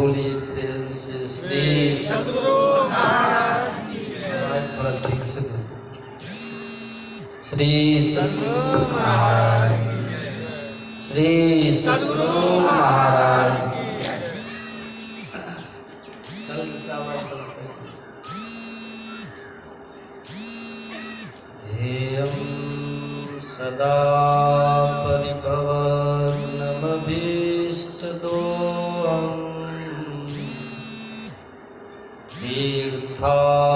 बोलिए प्रेम से श्री सद्गुरु महाराज की जय। थोड़ा ठीक से श्री सद्गुरु महाराज की जय। श्री सद्गुरु महाराज की जय। ध्येयं सदा परिभवनमभीष्टदोहम् तीर्थास्पदं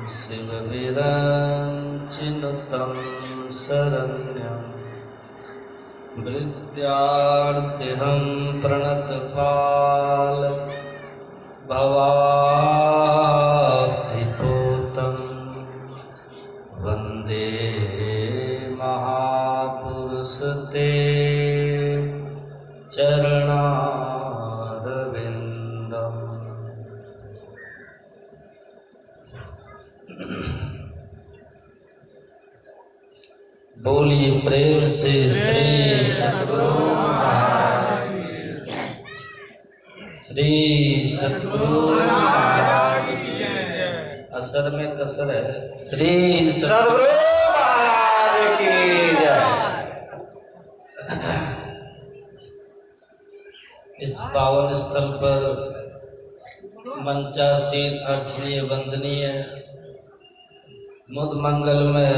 शिवविरञ्चिनुतं शरण्यं विद्यार्थिहं प्रणतपाल भवाब्धिपूतं वन्दे महापुरुष ते चरणारविन्दम्। बोलिए प्रेम से श्री सद्गुरु महाराज की जय। श्री सद्गुरु महाराज की जय। असर में कसर है। श्री सद्गुरु महाराज की जय। इस पावन स्थल पर मंचासीन अर्चनीय वंदनीय मुद मंगल में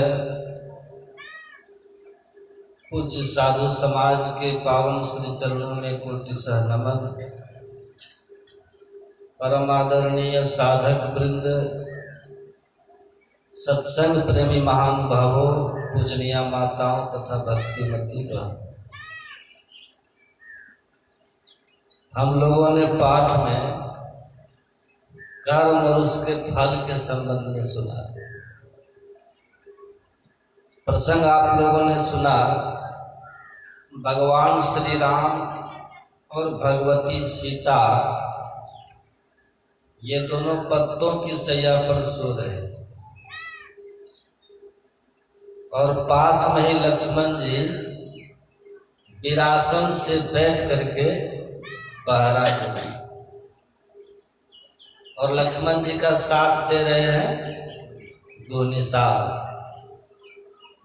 पूज्य साधु समाज के पावन श्री चरणों में कोटिशः नमन। परम आदरणीय साधक वृंद, सत्संग प्रेमी महानुभावों, पूजनीय माताओं तथा भक्तिमती बहन, हम लोगों ने पाठ में कर्म और उसके फल के संबंध में सुना। प्रसंग आप लोगों ने सुना, भगवान श्री राम और भगवती सीता ये दोनों पत्तों की सैया पर सो रहे और पास में ही लक्ष्मण जी विरासन से बैठ करके पहरा दे और लक्ष्मण जी का साथ दे रहे हैं दो निषाद।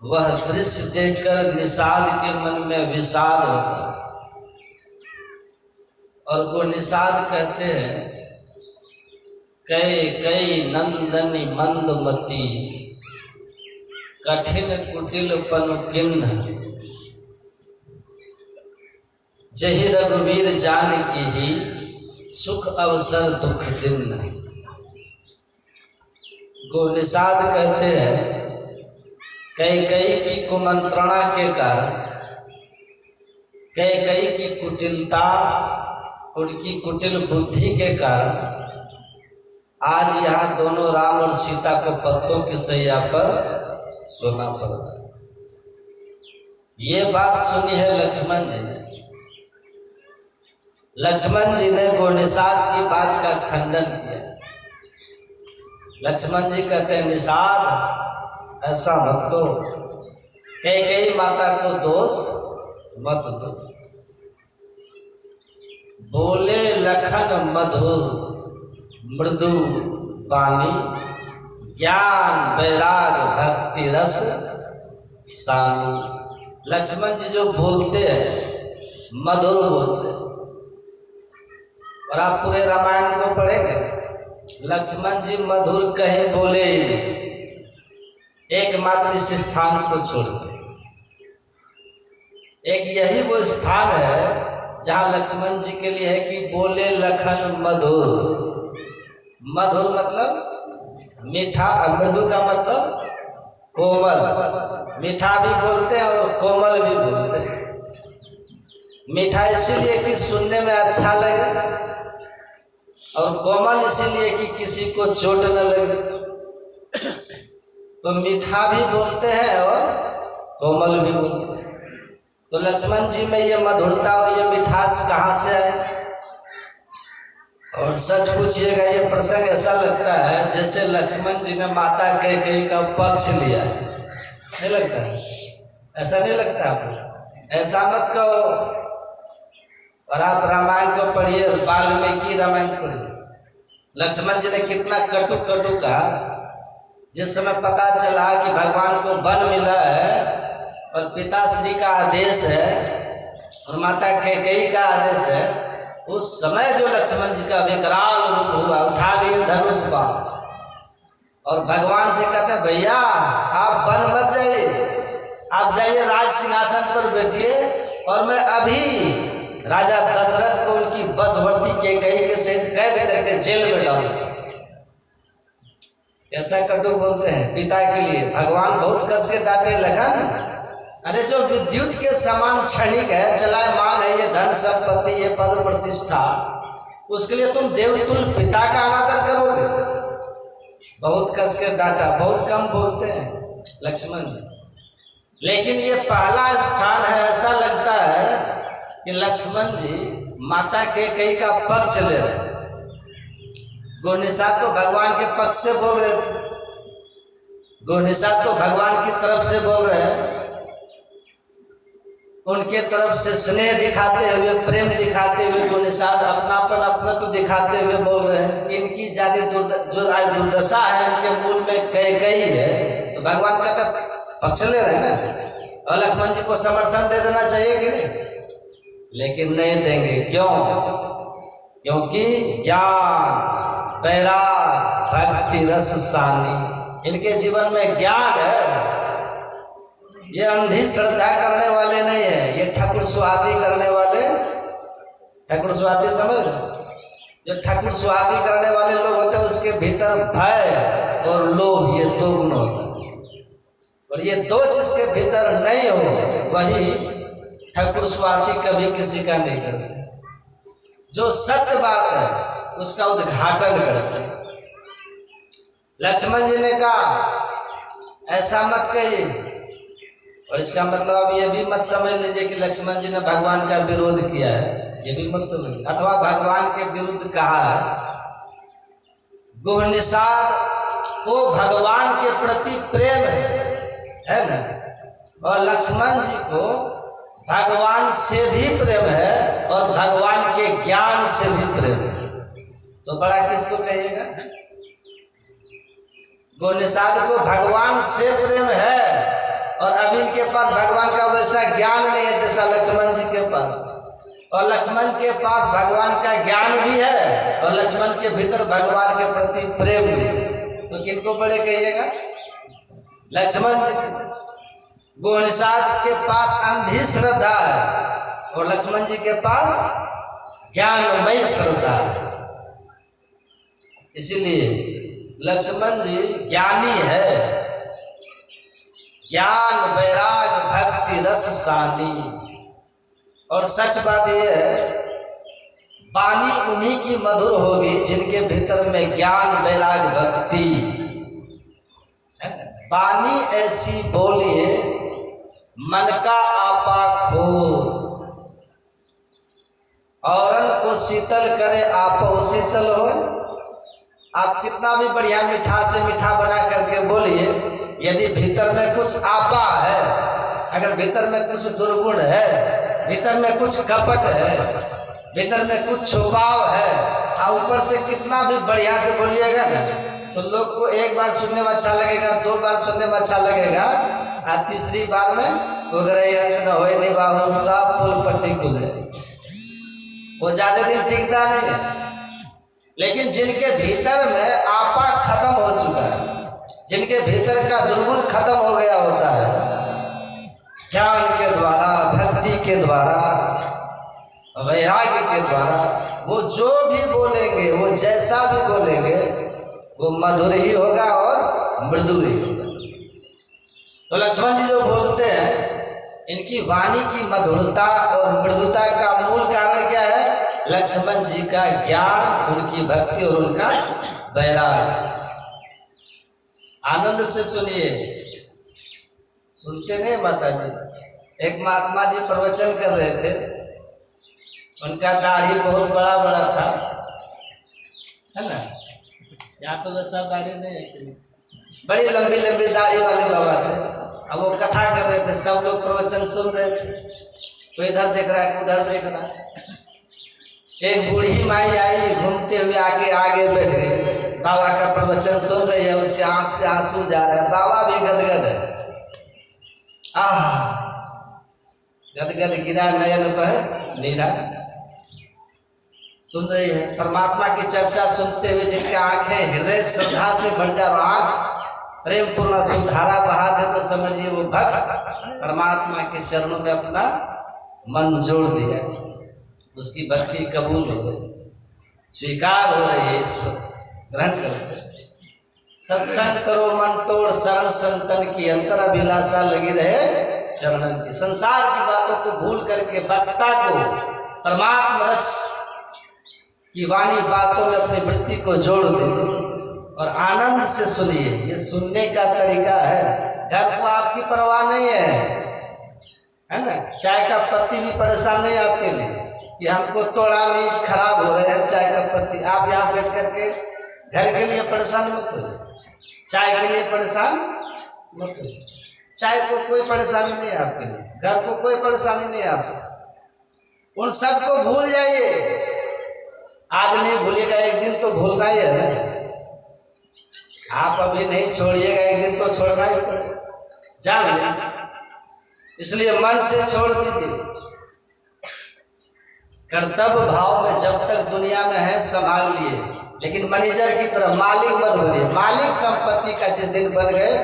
वह दृश्य देखकर निषाद के मन में विषाद होता है और वो निषाद कहते हैं, कई कई नंदनी मंदमती कठिन कुटिल पनु किन्ह जहि रघुवीर जान की ही सुख अवसर दुख दिन। को निषाद कहते हैं, कैकेयी की कुमंत्रणा के कारण, कैकेयी की कुटिलता, उनकी कुटिल बुद्धि के कारण आज यहाँ दोनों राम और सीता को पत्तों की सैया पर सोना पड़ रहा है। ये बात सुनी है लक्ष्मण जी ने। लक्ष्मण जी ने गोनिषाद की बात का खंडन किया। लक्ष्मण जी कहते हैं, निषाद ऐसा मत को, कैकेयी माता को दोष मत दो। बोले लखन मधुर मृदु वाणी, ज्ञान वैराग भक्ति रस सानी। लक्ष्मण जी जो बोलते हैं मधुर बोलते हैं, और आप पूरे रामायण को पढ़ेंगे, लक्ष्मण जी मधुर कहीं बोले ही नहीं, एकमात्र इस स्थान को छोड़कर। एक यही वो स्थान है जहां लक्ष्मण जी के लिए है कि बोले लखन मधुर। मधुर मतलब मीठा, मृदु का मतलब कोमल। मीठा भी बोलते हैं और कोमल भी बोलते हैं। मीठा इसीलिए कि सुनने में अच्छा लगे, और कोमल इसीलिए कि किसी को चोट न लगे। तो मीठा भी बोलते हैं और कोमल भी बोलते हैं। तो लक्ष्मण जी में ये मधुरता और ये मिठास कहाँ से है? और सच पूछिएगा, ये प्रसंग ऐसा लगता है जैसे लक्ष्मण जी ने माता कैकेयी का पक्ष लिया। नहीं लगता? ऐसा नहीं लगता आपको? ऐसा मत कहो। और आप रामायण को पढ़िए। पढ़िए, वाल्मीकि रामायण पढ़िए। लक्ष्मण जी ने कितना कटु कटु कहा। जिस समय पता चला कि भगवान को वन मिला है और पिताश्री का आदेश है और माता कैकेयी का आदेश है, उस समय जो लक्ष्मण जी का विकराल रूप हुआ, उठा लिए धनुष बाण और भगवान से कहते हैं भैया आप वन मत जाइए, आप जाइए राज सिंहासन पर बैठिए और मैं अभी राजा दशरथ को उनकी बसवर्ती कैकेयी के सहित कैद करके जेल में डाल दूं। ऐसा कटु बोलते हैं पिता के लिए। भगवान बहुत कस के डांटे, लखन अरे जो विद्युत के समान क्षणिक है, चलायमान है, ये धन संपत्ति, ये पद प्रतिष्ठा, उसके लिए तुम देवतुल्य पिता का अनादर करोगे। बहुत कस के डांटा, बहुत कम बोलते हैं लक्ष्मण जी। लेकिन ये पहला स्थान है, ऐसा लगता है कि लक्ष्मण जी माता कैकेयी का पक्ष ले रहे। गोनिषाद तो भगवान के पक्ष से बोल रहे थे, गोनिषाद तो भगवान की तरफ से बोल रहे हैं, उनके तरफ से स्नेह दिखाते हुए, प्रेम दिखाते हुए गोनिषाद अपनापन अपना तो दिखाते हुए बोल रहे हैं। इनकी ज्यादा जो आज दुर्दशा है, इनके मूल में कैकेयी है, तो भगवान का तो पक्ष ले रहे हैं ना, और लक्ष्मण जी को समर्थन दे देना चाहिए कि नहीं? लेकिन नहीं देंगे। क्यों? क्योंकि ज्ञान, वैराग, भक्ति रस सानी, इनके जीवन में ज्ञान है। ये अंधी श्रद्धा करने वाले नहीं है, ये ठाकुर सुहादी करने वाले। ठाकुर सुहादी समझ, जो ठाकुर सुहादी करने वाले लोग होते हैं उसके भीतर भय और लोभ, ये दो गुण होता है। और ये दो जिसके भीतर नहीं हो, वही ठाकुर सुहादी कभी किसी का नहीं करते। जो सत्य बात है उसका उद्घाटन करते हैं। लक्ष्मण जी ने कहा ऐसा मत कहिए, और इसका मतलब अब ये भी मत समझ लीजिए कि लक्ष्मण जी ने भगवान का विरोध किया है, ये भी मत समझिए, अथवा भगवान के विरुद्ध कहा है। गोनिषाद को भगवान के प्रति प्रेम है ना, और लक्ष्मण जी को भगवान से भी प्रेम है और भगवान के ज्ञान से भी प्रेम है। तो बड़ा किसको कहिएगा? गोनिषाद को भगवान से प्रेम है और अभी इनके पास भगवान का वैसा ज्ञान नहीं है जैसा लक्ष्मण जी के पास, और लक्ष्मण के पास भगवान का ज्ञान भी है और लक्ष्मण के भीतर भगवान के प्रति प्रेम भी है। तो किनको बड़े कहिएगा? लक्ष्मण जी। गोनिषाद के पास अंधी श्रद्धा है और लक्ष्मण जी के पास ज्ञानमयी श्रद्धा है। इसीलिए लक्ष्मण जी ज्ञानी है, ज्ञान, वैराग, भक्ति रस सानी। और सच बात यह है, वाणी उन्हीं की मधुर होगी जिनके भीतर में ज्ञान, वैराग, भक्ति। वाणी ऐसी बोलिए मन का आपा खो, औरन को शीतल करे आपो शीतल हो। आप कितना भी बढ़िया मीठा से मीठा बना करके बोलिए, यदि भीतर में कुछ आपा है, अगर भीतर में कुछ दुर्गुण है, भीतर में कुछ कपट है, भीतर में कुछ छुपाव है, और ऊपर से कितना भी बढ़िया से बोलिएगा ना, तो लोग को एक बार सुनने में अच्छा लगेगा, दो बार सुनने में अच्छा लगेगा, और तीसरी बार में हो नहीं बाबू सब फूल पट्टी खुल जाए। वो ज्यादा दिन टिकता नहीं है। लेकिन जिनके भीतर में आपा खत्म हो चुका है, जिनके भीतर का दुर्गुण खत्म हो गया होता है, ज्ञान के द्वारा, भक्ति के द्वारा, वैराग्य के द्वारा, वो जो भी बोलेंगे, वो जैसा भी बोलेंगे, वो मधुर ही होगा और मृदु ही होगा। तो लक्ष्मण जी जो बोलते हैं, इनकी वाणी की मधुरता और मृदुता का मूल कारण क्या है? लक्ष्मण जी का ज्ञान, उनकी भक्ति और उनका वैराग्य। आनंद से सुनिए, सुनते नहीं माता जी? एक महात्मा जी प्रवचन कर रहे थे, उनका दाढ़ी बहुत बड़ा बड़ा था, है ना? यहाँ तो वैसा दाढ़ी नहीं है, बड़ी लंबी लंबी दाढ़ी वाले बाबा थे। अब वो कथा कर रहे थे, सब लोग प्रवचन सुन रहे थे, कोई इधर देख रहा है, कोई उधर देख रहा है। एक बूढ़ी माई आई, घूमते हुए आके आगे बैठ गई, बाबा का प्रवचन सुन रही है, उसके आंख से आंसू जा रहे हैं, बाबा भी गदगद है, गदगद गिरा नयन बह नीरा। सुन रही है परमात्मा की चर्चा सुनते हुए, जिनके आंखें हृदय श्रद्धा से भर जा, आंख प्रेम पूर्ण सुधारा बहा दे, तो समझिए वो भक्त परमात्मा के चरणों में अपना मन जोड़ दिया, उसकी भक्ति कबूल हो गई, स्वीकार हो रही है, ईश्वर ग्रहण करते। सत्संग करो मन तोड़, शरण संतन की, अंतर अभिलाषा लगी रहे चरणन की। संसार की बातों को भूल करके वक्ता को परमात्मा रस की वाणी बातों में अपनी वृत्ति को जोड़ दे और आनंद से सुनिए। ये सुनने का तरीका है। घर को आपकी परवाह नहीं है ना, चाय का पत्ती भी परेशान नहीं आपके लिए कि हमको तोड़ा नहीं, खराब हो रहे हैं चाय का पत्ती। आप यहाँ बैठ करके घर के लिए परेशान मत हो, चाय के लिए परेशान मत हो। चाय को कोई परेशानी नहीं है आपके लिए, घर को कोई परेशानी नहीं है आपसे। उन सब को भूल जाइए। आज नहीं भूलिएगा, एक दिन तो भूलना ही है ना। आप अभी नहीं छोड़िएगा, एक दिन तो छोड़ना ही पड़ेगा, जान लें। इसलिए मन से छोड़ दीजिए। कर्तव्य भाव में जब तक दुनिया में है संभाल लिए, लेकिन मैनेजर की तरह मालिक मत बनिए। मालिक संपत्ति का जिस दिन बन गए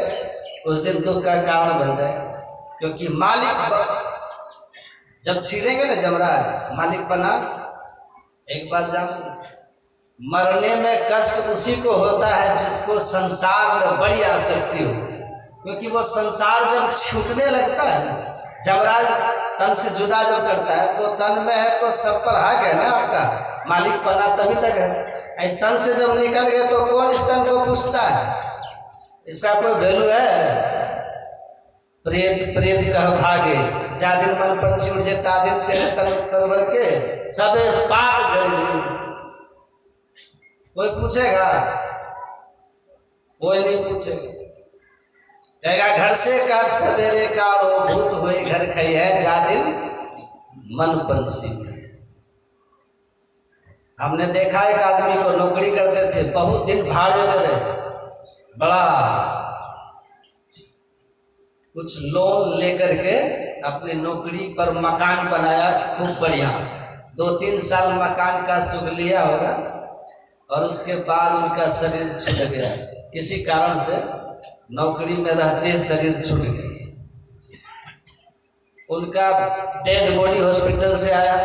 उस दिन दुख का कारण बन जाए, क्योंकि मालिक जब छीनेंगे ना जमराज, मालिक बना। एक बात जान, मरने में कष्ट उसी को होता है जिसको संसार में बड़ी आसक्ति होती है, क्योंकि वो संसार जब छूटने लगता है ना, जमराज तन से जुदा जब करता है तो तन में है तो सब पर हक है ना आपका, मालिक बना तभी तक है। इस तन से जब निकल गए तो कौन इस तन को पूछता है? इसका कोई वैल्यू है? प्रेत प्रेत कह भागे, जा दिन मन पर छिड़ जे ता दिन तेरे तन तरवर के सबे पाप जड़े। कोई पूछेगा? कोई नहीं पूछेगा। कहेगा घर से काट सवेरे काढ़ो, भूत हुई घर खई है जा दिन मन पंछी। हमने देखा एक आदमी को, नौकरी करते थे, बहुत दिन भाड़े में रहे, बड़ा कुछ लोन लेकर के अपनी नौकरी पर मकान बनाया, खूब बढ़िया। 2-3 साल मकान का सुख लिया होगा और उसके बाद उनका शरीर छूट गया, किसी कारण से नौकरी में रहते शरीर छूट गया। उनका डेड बॉडी हॉस्पिटल से आया,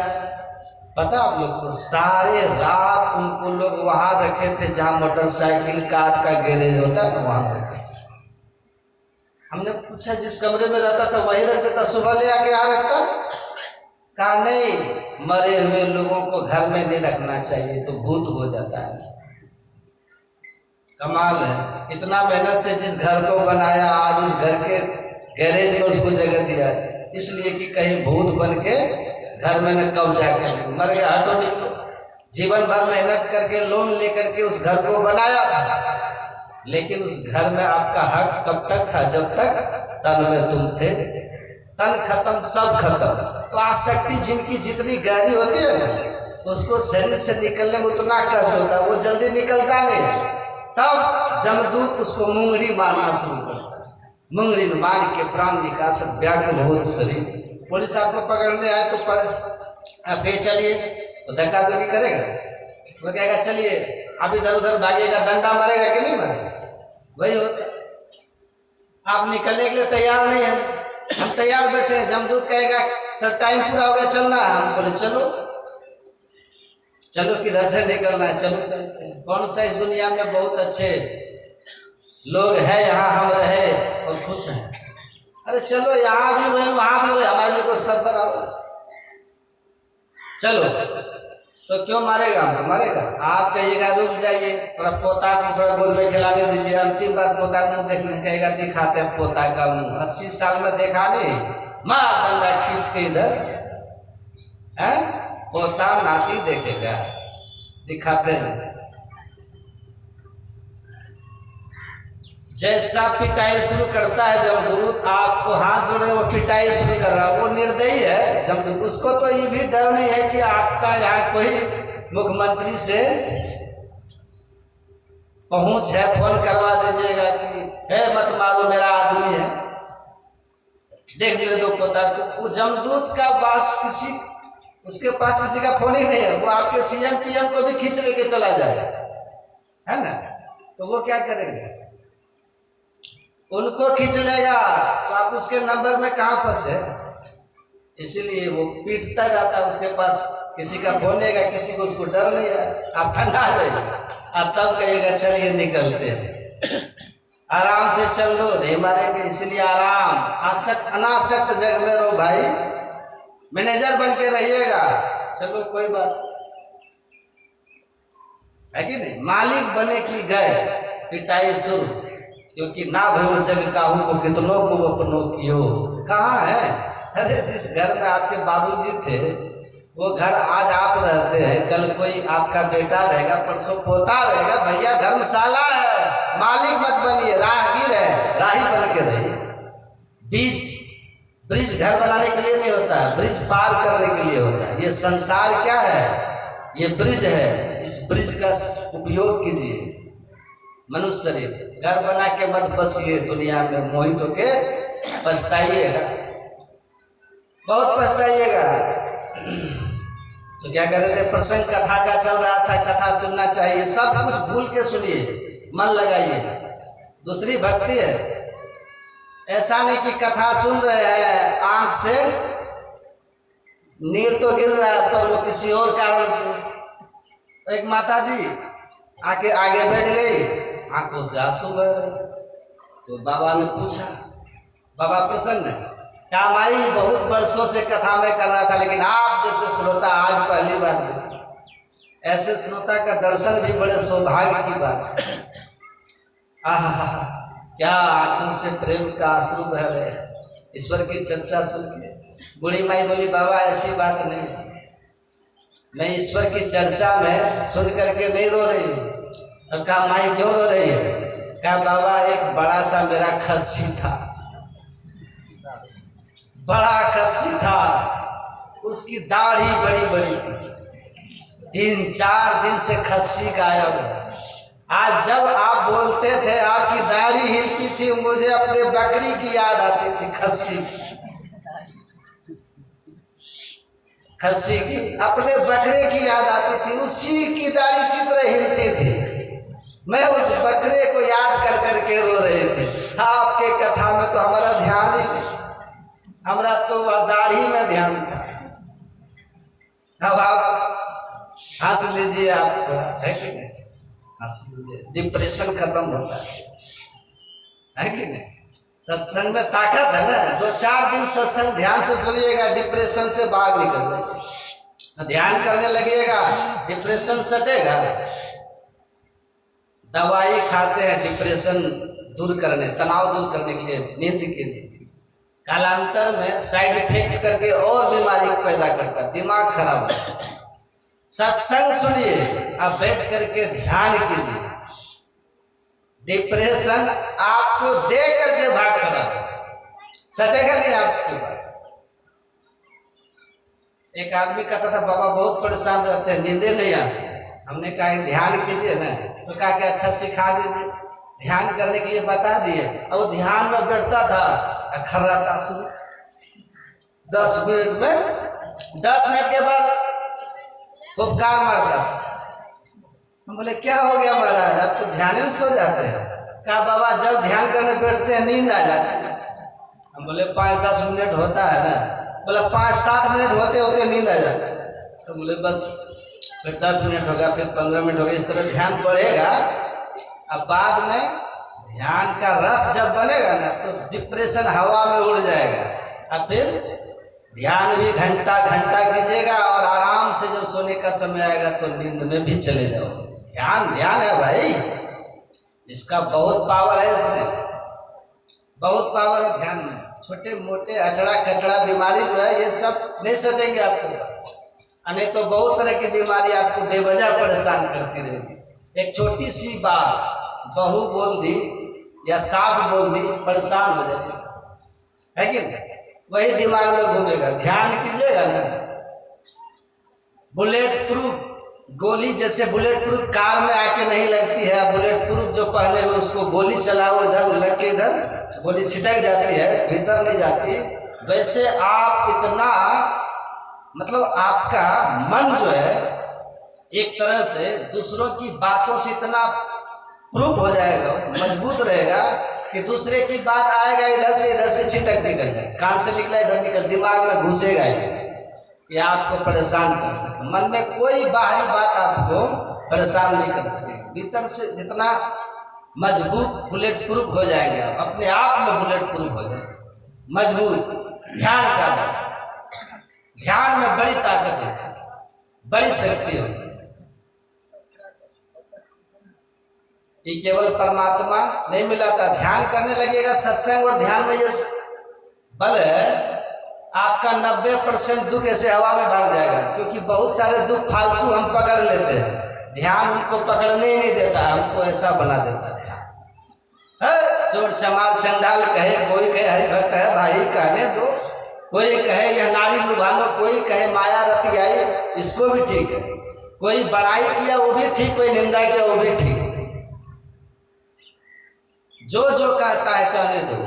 पता आप लोग को, सारे रात उनको लोग वहां रखे थे जहां मोटरसाइकिल कार का गैरेज होता है, वहां रखे। हमने पूछा जिस कमरे में रहता था वही रखता था, सुबह ले आके यहाँ रखता? कहा नहीं, मरे हुए लोगों को घर में नहीं रखना चाहिए तो भूत हो जाता है। कमाल है, इतना मेहनत से जिस घर को बनाया, आज उस घर के गैरेज में उसको जगह दिया, इसलिए कि कहीं भूत बन के घर में न कब्जा कर, मर गया, हटो निकलो। जीवन भर मेहनत करके लोन लेकर के उस घर को बनाया, लेकिन उस घर में आपका हक कब तक था? जब तक तन में तुम थे। तन खत्म, सब खत्म। तो आसक्ति जिनकी जितनी गहरी होती है ना, उसको शरीर से निकलने में उतना कष्ट होता है, वो जल्दी निकलता नहीं। तब जमदूत उसको मुंगड़ी मारना शुरू करता है। मुंगड़ी मार के प्राण निकासक व्याघ्र बहुत शरीर। पुलिस आपको पकड़ने आए तो आप चलिए तो धक्का धुक्की करेगा, वो कहेगा चलिए, अब इधर उधर भागेगा, डंडा मारेगा कि नहीं मारेगा? वही होता। आप निकलने के लिए तैयार नहीं है, हम तैयार बैठे हैं, जमदूत कहेगा सर टाइम पूरा हो गया, चलना है। हम बोले चलो चलो, किधर से निकलना है, चलो चलते हैं। कौन सा इस दुनिया में बहुत अच्छे लोग हैं, यहाँ हम रहे और खुश हैं। अरे चलो, यहाँ भी वही वहां भी वही, हमारे लिए कोई सब बराबर। चलो तो क्यों मारेगा? हमको मारेगा। आप कहिएगा रुक जाइए, थोड़ा पोता को थोड़ा गोद में खिलाने दीजिए। अंतिम बार पोता का मुंह देखने कहेगा दिखाते हैं पोता का मुंह, 80 साल में देखा नहीं, मार डंडा खींच के इधर है, पोता नाती देखेगा, दिखाते हैं। जैसा पिटाई शुरू करता है जमदूत, आपको हाथ जोड़े वो पिटाई शुरू कर रहा है, वो निर्दयी है जमदूत। उसको तो ये भी डर नहीं है कि आपका यहाँ कोई मुख्यमंत्री से पहुंच है, फोन करवा दीजिएगा कि है मत मारो मेरा आदमी है, देख ले दो पोता को। वो जमदूत का पास उसके पास किसी का फोन ही नहीं है, वो आपके सीएम पीएम को भी खींच लेके चला जाए, है ना। तो वो क्या करेंगे, उनको खींच लेगा तो आप उसके नंबर में कहाँ फंसे। इसीलिए वो पीटता जाता है, उसके पास किसी का फोन नहीं है, किसी को उसको डर नहीं है। आप ठंडा आ जाइए, आप तब कहिएगा चलिए निकलते हैं, आराम से चल दो, नहीं मारेंगे। इसलिए आराम, अनासक्त जग में रहो भाई, मैनेजर बन के रहिएगा, चलो कोई बात है कि नहीं। मालिक बने की गए पिटाई शुरू, क्योंकि ना भयो जग काहू को कितनों को अपनों कियो। कहाँ है, अरे जिस घर में आपके बाबूजी थे वो घर आज आप रहते हैं, कल कोई आपका बेटा रहेगा, परसों पोता रहेगा। भैया धर्मशाला है, मालिक मत बनिए, राहगीर है, राही बन के रहिए। ब्रिज घर बनाने के लिए नहीं होता है, ब्रिज पार करने के लिए होता है। ये संसार क्या है, ये ब्रिज है, इस ब्रिज का उपयोग कीजिए। मनुष्य शरीर घर बना के मत बसिए दुनिया में, मोहित होके पछताइएगा, बहुत पछताइएगा। तो क्या कर रहे थे, प्रसंग कथा का चल रहा था, कथा सुनना चाहिए, सब कुछ भूल के सुनिए, मन लगाइए, दूसरी भक्ति है। ऐसा नहीं कि कथा सुन रहे हैं, आंख से नीर तो गिर रहा है पर वो किसी और कारण से। एक माता जी आके आगे बैठ गई, आंखों से आंसू बह रहे। तो बाबा ने पूछा, बाबा प्रसन्न है, क्या माई बहुत वर्षों से कथा में कर रहा था, लेकिन आप जैसे श्रोता आज पहली बार मिले। ऐसे श्रोता का दर्शन भी बड़े सौभाग्य की बात है। आहा, क्या आंखों से प्रेम का आंसू बह रहे ईश्वर की चर्चा सुन के। बूढ़ी माई बोली, बाबा ऐसी बात नहीं, मैं ईश्वर की चर्चा में सुन करके नहीं रो रही हूँ। तब कहा माई क्यों रो रही है, कहा बाबा एक बड़ा सा मेरा खस्सी था, बड़ा खस्सी था, उसकी दाढ़ी बड़ी बड़ी थी, 3-4 दिन से खस्सी गायब है। आज जब आप बोलते थे आपकी दाढ़ी हिलती थी, मुझे अपने बकरी की याद आती थी, खस्सी की अपने बकरे की याद आती थी, उसी की दाढ़ी इसी तरह हिलती थी, मैं उस बकरे को याद कर करके रो रहे थे। आपके कथा में तो हमारा ध्यान ही नहीं, हमारा तो दाढ़ी में ध्यान था। अब आप हंस लीजिए, आप थोड़ा है कि नहीं, हंस लीजिए, डिप्रेशन खत्म होता है कि नहीं। सत्संग में ताकत है ना, 2-4 दिन सत्संग ध्यान से सुनिएगा, डिप्रेशन से बाहर निकल जाएगा। ध्यान करने लगिएगा, डिप्रेशन सटेगा। दवाई खाते हैं डिप्रेशन दूर करने, तनाव दूर करने के लिए, नींद के लिए, कालांतर में साइड इफेक्ट करके और बीमारी पैदा करता है, दिमाग खराब है। सत्संग सुनिए, आप बैठ करके ध्यान कीजिए, डिप्रेशन आपको दे करके भाग खड़ा सटेगा नहीं आपके पास। एक आदमी कहता था बाबा बहुत परेशान रहते हैं, नींदे नहीं आती। हमने कहा ध्यान कीजिए ना, तो कहा कि अच्छा सिखा दीजिए, ध्यान करने के लिए बता दिए। और वो ध्यान में बैठता था, खर्राटा शुरू, 10 मिनट में, 10 मिनट के बाद उपकार मारता था। हम बोले क्या हो गया महाराज, आप तो ध्यान में सो जाते हैं। कहा बाबा जब ध्यान करने बैठते हैं नींद आ जाती है। हम बोले 5-10 मिनट होता है ना, बोला 5-7 मिनट होते होते नींद आ जाती है। तो बोले बस फिर 10 मिनट होगा, फिर 15 मिनट होगा, इस तरह ध्यान बढ़ेगा। अब बाद में ध्यान का रस जब बनेगा ना, तो डिप्रेशन हवा में उड़ जाएगा। अब फिर ध्यान भी घंटा कीजिएगा, और आराम से जब सोने का समय आएगा तो नींद में भी चले जाओगे। ध्यान है भाई, इसका बहुत पावर है, इसमें बहुत पावर है ध्यान में। छोटे मोटे अचड़ा कचड़ा बीमारी जो है, ये सब नहीं सटेंगे आपको। नहीं तो बहुत तरह की बीमारी आपको बेवजह परेशान करती रहेगी। एक छोटी सी बात बहू बोल दी या सास बोल दी, परेशान हो जाएगी, है कि नहीं? वही दिमाग में घूमेगा। ध्यान कीजिएगा ना, बुलेट प्रूफ गोली जैसे बुलेट प्रूफ कार में आके नहीं लगती है, बुलेट प्रूफ जो पहने हुए उसको गोली चलाओ इधर लग के इधर गोली छिटक जाती है, भीतर नहीं जाती। वैसे आप इतना मतलब आपका मन जो है एक तरह से दूसरों की बातों से इतना प्रूफ हो जाएगा, मजबूत रहेगा कि दूसरे की बात आएगा इधर से छिटक निकल जाए, कान से निकला इधर निकल, दिमाग में घुसेगा ये आपको परेशान कर सके। मन में कोई बाहरी बात आपको परेशान नहीं कर सकेगी। भीतर से जितना मजबूत बुलेट प्रूफ हो जाएंगे आप, अपने आप में बुलेट प्रूफ हो जाएंगे मजबूत। ध्यान का ध्यान में बड़ी ताकत होती है, बड़ी शक्ति होती है। ये केवल परमात्मा नहीं मिला था, ध्यान करने लगेगा सत्संग और ध्यान में ये बल है, आपका 90% दुख ऐसे हवा में भाग जाएगा। क्योंकि बहुत सारे दुख फालतू हम पकड़ लेते हैं, ध्यान उनको पकड़ने ही नहीं देता, हमको ऐसा बना देता ध्यान। चोर चमार चंडाल कहे, कोई कहे हरिभक्त है भाई कहने दो, कोई कहे यह नारी लुभानो, कोई कहे माया रति आई, इसको भी ठीक है। कोई बड़ाई किया वो भी ठीक, कोई निंदा किया वो भी ठीक, जो जो कहता है कहने दो,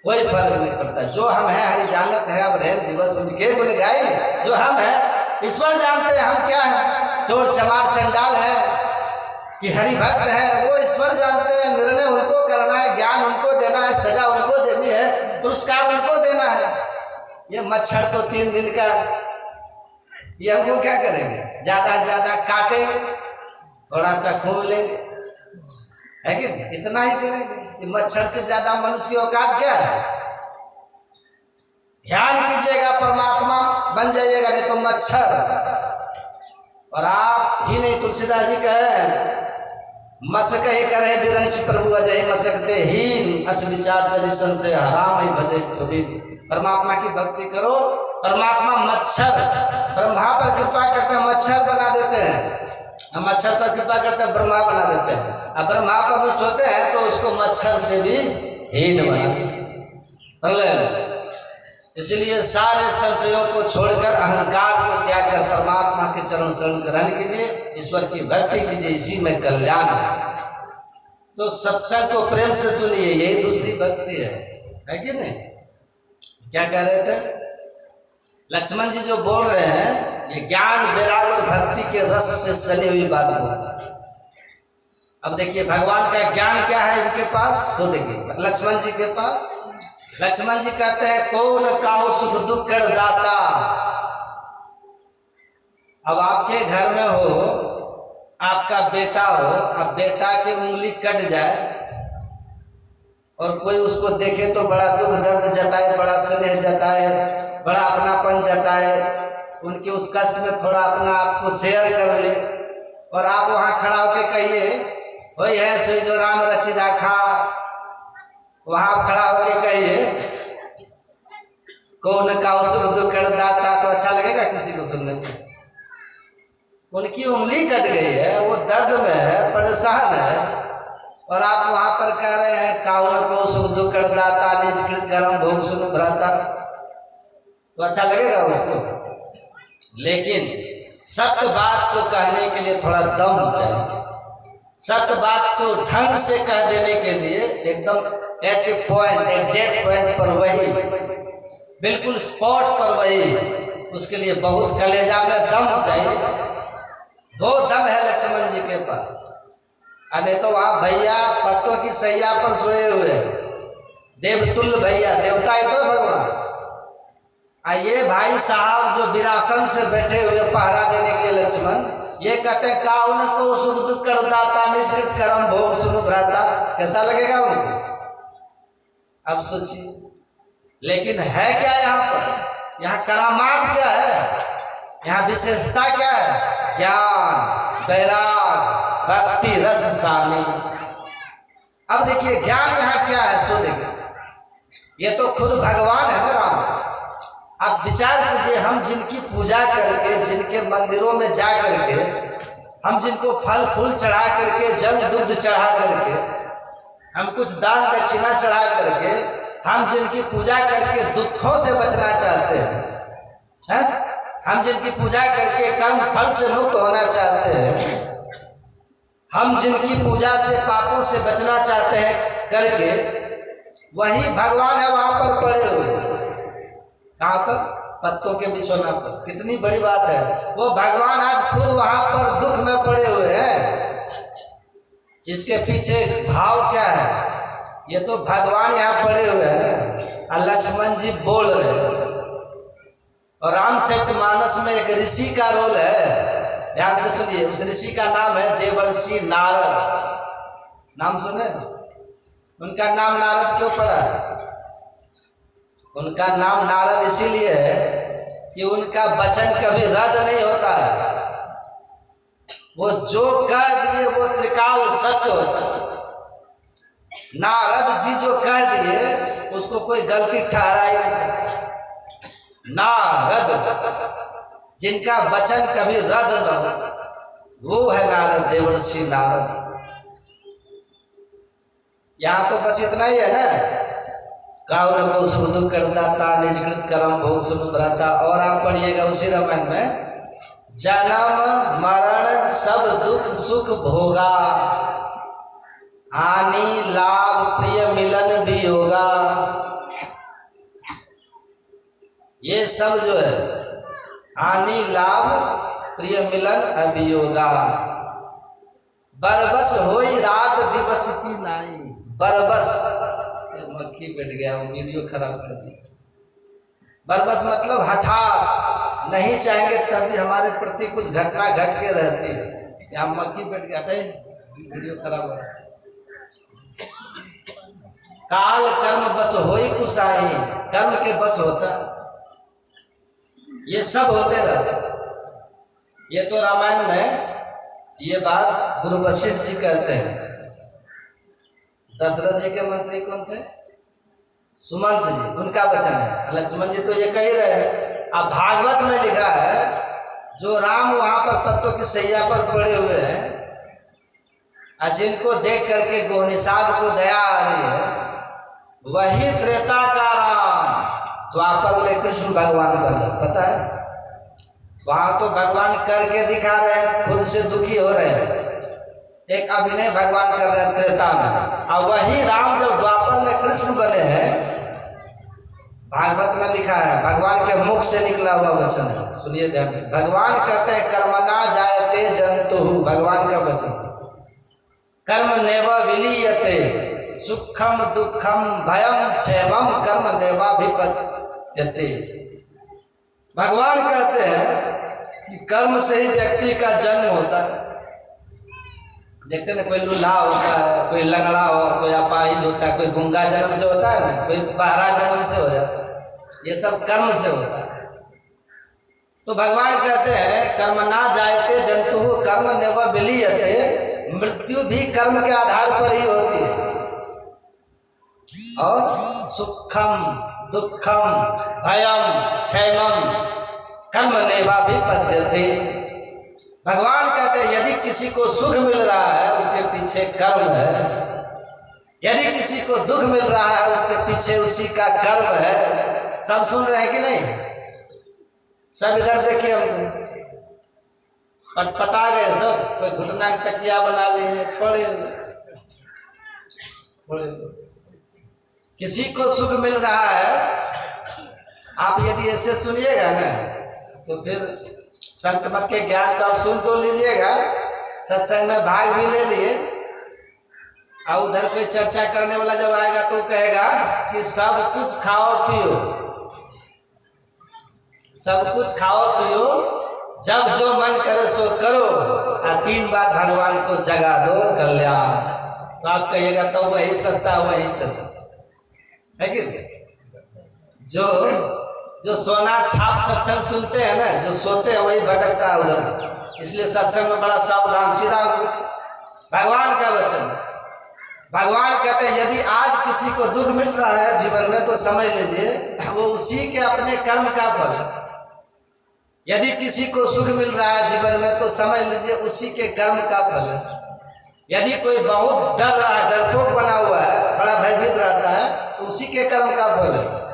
कोई फर्क नहीं पड़ता। जो हम हैं हरि जानत है, अब रहन दिवस उनके गुण गाई। जो हम हैं ईश्वर जानते हैं हम क्या है, चोर चमार चंडाल है कि हरि भक्त है, वो ईश्वर जानते हैं। निर्णय उनको करना है, ज्ञान उनको देना है, सजा उनको देनी है, पुरस्कार उनको देना है। ये मच्छर तो 3 दिन का, ये हमको क्या करेंगे, ज्यादा से ज्यादा काटेंगे, थोड़ा सा खून लेंगे, है कि इतना ही करेंगे। ये मच्छर से ज्यादा मनुष्य की औकात क्या है। ध्यान कीजिएगा, परमात्मा बन जाइएगा, नहीं तो मच्छर। और आप ही नहीं, तुलसीदास जी कहे मसक ही करे बिरंच प्रभु अजय मसकते ही अस विचार तजिशन से हराम ही भजे कभी। परमात्मा की भक्ति करो, परमात्मा मच्छर, ब्रह्मा पर कृपा करते हैं मच्छर बना देते हैं, मच्छर पर कृपा करते हैं ब्रह्मा बना देते हैं। अब ब्रह्मा पर रुष्ट होते हैं तो उसको मच्छर से भी हीन बना देते हैं। इसलिए सारे संशयों को छोड़कर, अहंकार को त्याग कर परमात्मा के चरण शरण ग्रहण कीजिए, ईश्वर की भक्ति कीजिए, इसी में कल्याण है। तो सत्संग को प्रेम से सुनिए, यही दूसरी भक्ति है कि नहीं। क्या कह रहे थे लक्ष्मण जी जो बोल रहे हैं, ये ज्ञान वैराग और भक्ति के रस से सनी हुई बात है। अब देखिए भगवान का ज्ञान क्या है इनके पास, सो देखिए लक्ष्मण जी के पास। लक्ष्मण जी कहते हैं कौन काहू सुख दुख कर दाता। अब आपके घर में हो, आपका बेटा हो, अब बेटा की उंगली कट जाए और कोई उसको देखे तो बड़ा दुख दर्द जताए, बड़ा स्नेह जताए, बड़ा अपनापन जताए, उनके उस कष्ट में थोड़ा अपना आपको शेयर कर ले, और आप वहाँ खड़ा होकर कहिए वही है सोई जो राम रचि राखा, वहाँ खड़ा होकर कहिए कौन का सुख दुख कर दाता, तो अच्छा लगेगा किसी को सुनने में। उनकी उंगली कट गई है, वो दर्द में है, परेशान है, और आप वहाँ पर कह रहे हैं काउन को सुख दुख कर दाता, निष्कृत गरम भोग सुनो भ्राता, तो अच्छा लगेगा उसको। लेकिन सत्य बात को कहने के लिए थोड़ा दम चाहिए, सत्य बात को ढंग से कह देने के लिए एकदम एट पॉइंट, एग्जैक्ट पॉइंट पर वही, बिल्कुल स्पॉट पर वही, उसके लिए बहुत कलेजा में दम चाहिए। वो दम है लक्ष्मण जी के पास। अरे तो वहां भैया पत्तों की सैया पर सोए हुए, देवतुल्य भैया, देवता है तो भगवान। ये भाई साहब जो विरासन से बैठे हुए पहरा देने के लिए लक्ष्मण, ये कहते हैं काउन को सुख दुख कर दाता, निष्कृत कर्म भोग सुनो भ्राता। कैसा लगेगा उनको? अब सोचिए। लेकिन है क्या यहाँ पर? यहाँ करामात क्या है? यहाँ विशेषता क्या है? ज्ञान, वैराग, भक्ति रस सानी। अब देखिए ज्ञान यहाँ क्या है, सो देखिए, ये तो खुद भगवान है ना राम। आप विचार कीजिए, हम जिनकी पूजा करके, जिनके मंदिरों में जा करके, हम जिनको फल फूल चढ़ा करके, जल दूध चढ़ा करके, हम कुछ दान दक्षिणा चढ़ा करके, हम जिनकी पूजा करके दुखों से बचना चाहते हैं, हम जिनकी पूजा करके कर्म फल से मुक्त होना चाहते हैं, हम जिनकी पूजा से पापों से बचना चाहते हैं करके, वही भगवान है वहां पर पड़े हुए। कहां पर? पत्तों के बिछौना पर। कितनी बड़ी बात है, वो भगवान आज खुद वहां पर दुख में पड़े हुए हैं। इसके पीछे भाव क्या है? ये तो भगवान यहाँ पड़े हुए हैं और लक्ष्मण जी बोल रहे हैं। और रामचरितमानस में एक ऋषि का रोल है, ध्यान से सुनिए। उस ऋषि का नाम है देवर्षि नारद। नाम सुने? उनका नाम नारद क्यों पड़ा है? उनका नाम नारद इसीलिए है कि उनका वचन कभी रद्द नहीं होता है। वो जो कह दिए वो त्रिकाल सत्य होता है। नारद जी जो कह दिए उसको कोई गलती ठहरा ही नहीं सकता। नारद, जिनका वचन कभी रद्द न हो, वो है नारद, देवर्षि नारद। यहां तो बस इतना ही है ना, कावन को सुख दुख करदाता, निजकृत कर्म भोग सुख भ्राता। और आप पढ़िएगा उसी रामायण में, जन्म मरण सब दुख सुख भोगा, हानि लाभ प्रिय मिलन भी होगा। ये सब जो है, हानि लाभ प्रिय मिलन अभियोगा। बरबस होई रात दिवस की नाई। बरबस, मक्खी बैठ गया, वो वीडियो खराब कर दिया। बरबस मतलब हठात, नहीं चाहेंगे तभी हमारे प्रति कुछ घटना घट के रहती है। यहाँ मक्खी बैठ गया, वीडियो खराब हो। काल कर्म बस होई कुसाई, कर्म के बस होता, ये सब होते रहते। ये तो रामायण में ये बात गुरु वशिष्ठ जी कहते हैं। दशरथ जी के मंत्री कौन थे? सुमंत जी, उनका वचन है। लक्ष्मण जी तो ये कह रहे हैं। अब भागवत में लिखा है, जो राम वहां पर पत्तों की सैया पर पड़े हुए हैं, और जिनको देख करके गोनिषाद को दया आ रही है, वही त्रेता का राम द्वापर में कृष्ण भगवान बने। पता है, वहां तो भगवान करके दिखा रहे हैं, खुद से दुखी हो रहे हैं, एक अभिनय भगवान कर रहे हैं त्रेता में। और वही राम जब द्वापर में कृष्ण बने हैं, भागवत में लिखा है, भगवान के मुख से निकला हुआ वचन है, सुनिए ध्यान से। भगवान कहते हैं, कर्मणा जायते जंतु, भगवान का वचन। कर्म नेव विलीयते सुखम दुखम भयम क्षेमम कर्म नेवाभिपत्यते। भगवान कहते हैं कि कर्म से ही व्यक्ति का जन्म होता है। देखते ना, कोई लूल्हा होता है, कोई लंगड़ा हो, कोई अपाहिज होता है, कोई गूंगा जन्म से होता है ना, कोई बहरा जन्म से हो जाता है। ये सब कर्म से होता है। तो भगवान कहते हैं, कर्म ना जायते जंतु कर्म नेव विलीयते, मृत्यु भी कर्म के आधार पर ही होती है। और सुखम दुखम भयम क्षेमम कर्म नेवाभिपत्यते। भगवान कहते हैं, यदि किसी को सुख मिल रहा है उसके पीछे कर्म है, यदि किसी को दुख मिल रहा है उसके पीछे उसी का कर्म है। सब सुन रहे हैं कि नहीं? सब इधर देखिए, हमको पटपटा गए सब। कोई घुटना की तकिया बना लिए, पड़े। किसी को सुख मिल रहा है, आप यदि ऐसे सुनिएगा ना तो फिर संत मत के ज्ञान को आप सुन तो लीजिएगा, सत्संग में भाग भी ले लिए, और उधर कोई चर्चा करने वाला जब आएगा तो कहेगा कि सब कुछ खाओ पियो, सब कुछ खाओ पियो, जब जो मन करे सो करो, और 3 बार भगवान को जगा दो कल्याण। तो आप कहिएगा तो वही सस्ता वही चलो, है कि? जो सोना छाप सत्संग सुनते हैं ना, जो सोते हैं वही भटकता है उधर से। इसलिए सत्संग में बड़ा सावधान, सीधा भगवान का वचन। भगवान कहते हैं, यदि आज किसी को दुख मिल रहा है जीवन में तो समझ लीजिए वो उसी के अपने कर्म का फल है। यदि किसी को सुख मिल रहा है जीवन में तो समझ लीजिए उसी के कर्म का फल है। यदि कोई बहुत डर रहा है, डरपोक बना हुआ है, बड़ा भयभीत रहता है, तो उसी के कर्म का फल है।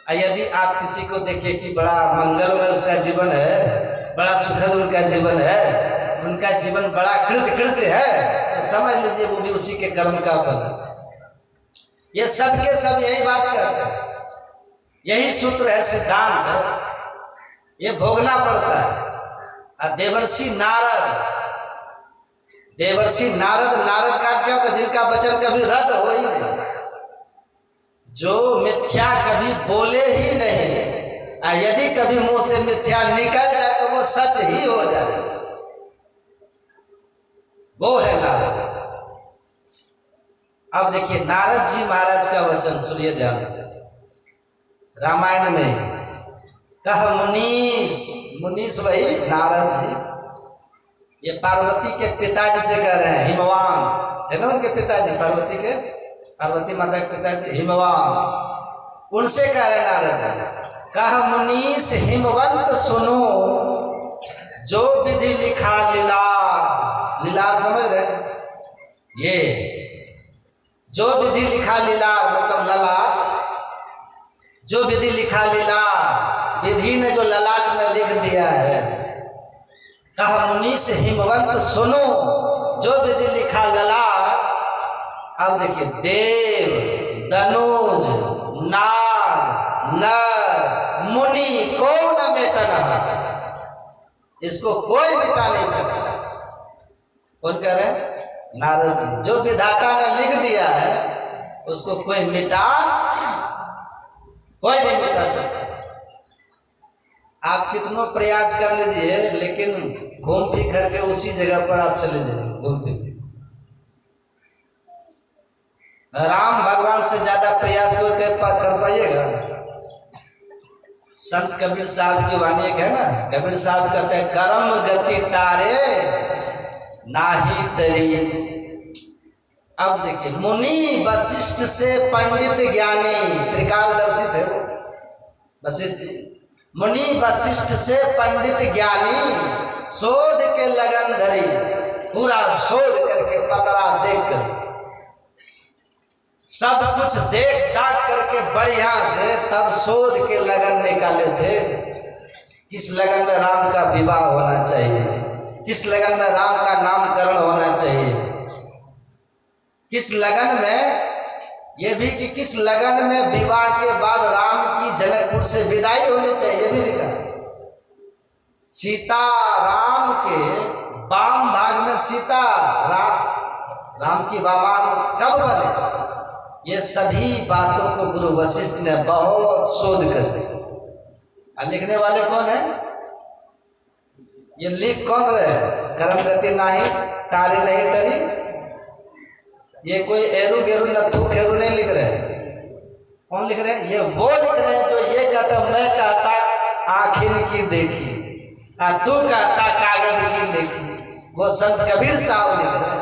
यदि आप किसी को देखिए कि बड़ा मंगलमय उसका जीवन है, बड़ा सुखद उनका जीवन है, उनका जीवन बड़ा कृत्य है, तो समझ लीजिए वो भी उसी के कर्म का फल है। ये सब के सब यही बात करते हैं, यही सूत्र है, सिद्धांत है, ये भोगना पड़ता है। और देवर्षि नारद का क्या होता है? जिनका वचन कभी रद्द हो ही नहीं, जो मिथ्या कभी बोले ही नहीं, यदि कभी मुंह से मिथ्या निकल जाए तो वो सच ही हो जाए, वो है नारद। अब देखिए नारद जी महाराज का वचन सुनिए ध्यान से। रामायण में कह मुनीस वही नारद जी, ये पार्वती के पिताजी से कह रहे हैं, हिमवान है ना उनके पिताजी, पार्वती माता के पिताजी हिमवान, उनसे कह रहे नारद जी, कह मुनीस हिमवंत सुनो, जो विधि लिखा लीलार समझ रहे? ये जो विधि लिखा लीलार मतलब ललाट, जो विधि लिखा लीलार, विधि ने जो ललाट में लिख दिया है। कहा मुनीस हिमवंत सुनो, जो विधि लिखा ललाट। अब देखिए देव, धनुज, नाग, नर, मुनि को न मिटना, इसको कोई मिटा नहीं सकता। कौन कह रहे? नारद जी। जो विधाता ने लिख दिया है उसको कोई नहीं मिटा सकता। आप कितनों प्रयास कर लीजिए, लेकिन घूम फिर करके उसी जगह पर आप चले जाएंगे, घूम फिर। राम भगवान से ज्यादा प्रयास कर पाइएगा? संत कबीर साहब की वाणी एक है ना, कबीर साहब कहते हैं, कर्म गति तारे नाही तरी। अब देखिए, मुनि वशिष्ठ से पंडित ज्ञानी, त्रिकालदर्शित है वशिष्ठ जी। मुनि वशिष्ठ से पंडित ज्ञानी, शोध के लगन धरी, पूरा शोध करके पतरा देख कर, सब कुछ देख दाख करके बढ़िया से तब शोध के लगन निकाले थे। किस लगन में राम का विवाह होना चाहिए, किस लगन में राम का नामकरण होना चाहिए, किस लगन में ये भी कि किस लगन में विवाह के बाद राम की जनकपुर से विदाई होनी चाहिए, ये भी लिखा। सीता राम के वाम भाग में सीता राम की वामान कब बने, ये सभी बातों को गुरु वशिष्ठ ने बहुत शोध कर दी। लिखने वाले कौन है? ये लिख कौन रहे? कर्म गति नाही तारी नहीं टरी। ये कोई एरू गेरू नथु खेरू नहीं लिख रहे हैं। कौन लिख रहे हैं? ये वो लिख रहे हैं जो ये कहता, मैं कहता आखिर की देखी, तू कहता कागज की देखी। वो संत कबीर साहब लिख रहे हैं।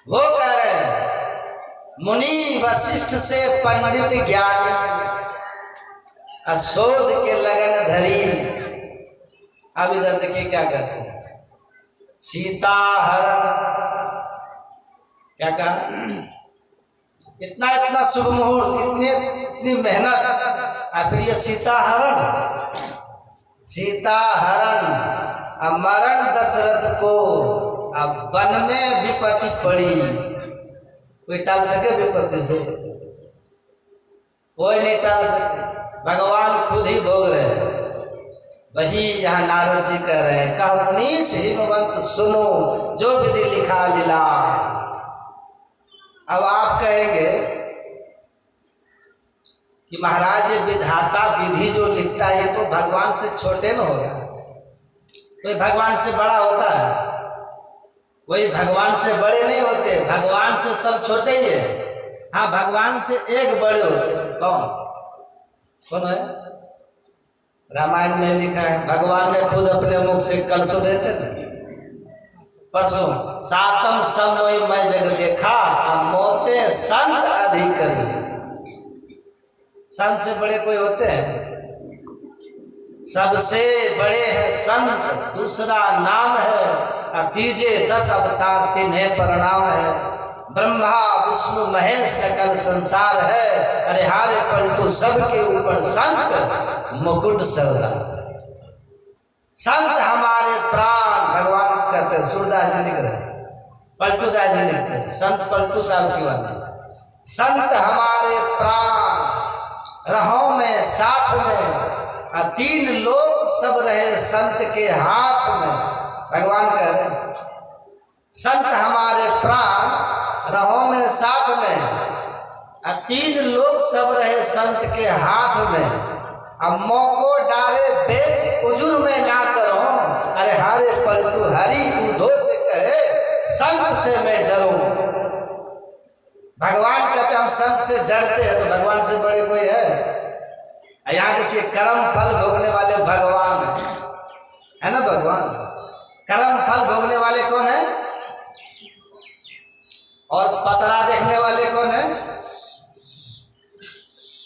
वो कह रहे हैं, मुनि वशिष्ठ से पंडित ज्ञानी, शोध के लगन धरी। अब इधर देखिए क्या कहते हैं, सीता हरण। क्या कहा? इतना शुभ मुहूर्त, इतनी मेहनत, फिर ये सीता हरण, मरण दशरथ को, अब वन में विपत्ति पड़ी। कोई टाल सके विपत्ति से? कोई नहीं टाल सके, भगवान खुद ही भोग रहे हैं। वही यहाँ नारद जी कह रहे हैं, कहा मुनीस हिमवंत सुनो, जो विधि लिखा लीला। अब आप कहेंगे कि महाराज ये विधाता विधि जो लिखता है, ये तो भगवान से छोटे न होगा, कोई भगवान से बड़ा होता है? कोई भगवान से बड़े नहीं होते, भगवान से सब छोटे ही है। हाँ, भगवान से एक बड़े होते हैं। कौन है? रामायण में लिखा है, भगवान ने खुद अपने मुख से कल सुने थे परसों, सातम समय मैं जग देखा, मोते संत अधिक कर। संत से बड़े कोई होते हैं? सबसे बड़े हैं संत, दूसरा नाम है, तीजे 10 अवतार तिन्हें प्रणाम है। ब्रह्मा विष्णु महेश सकल संसार है, अरे हारे पलटू सबके ऊपर संत मुकुट सवरा। संत हमारे प्राण, भगवान कहते हैं, सूरदास जी लिख रहे, पलटू दास जी लिखते हैं, संत पलटू साहब की वाली, संत हमारे प्राण रहो में साथ में, तीन लोग सब रहे संत के हाथ में। भगवान कह रहे संत हमारे प्राण रहो में साथ में, तीन लोग सब रहे संत के हाथ में। अब मौको डारे बेच उजुर में ना करो, अरे हारे पलटू हरि उधो से कहे संत से मैं डरूं। भगवान कहते हम संत से डरते हैं, तो भगवान से बड़े कोई है? यहाँ देखिए, कर्म फल भोगने वाले भगवान है ना। भगवान कर्म फल भोगने वाले कौन है? और पतरा देखने वाले कौन है?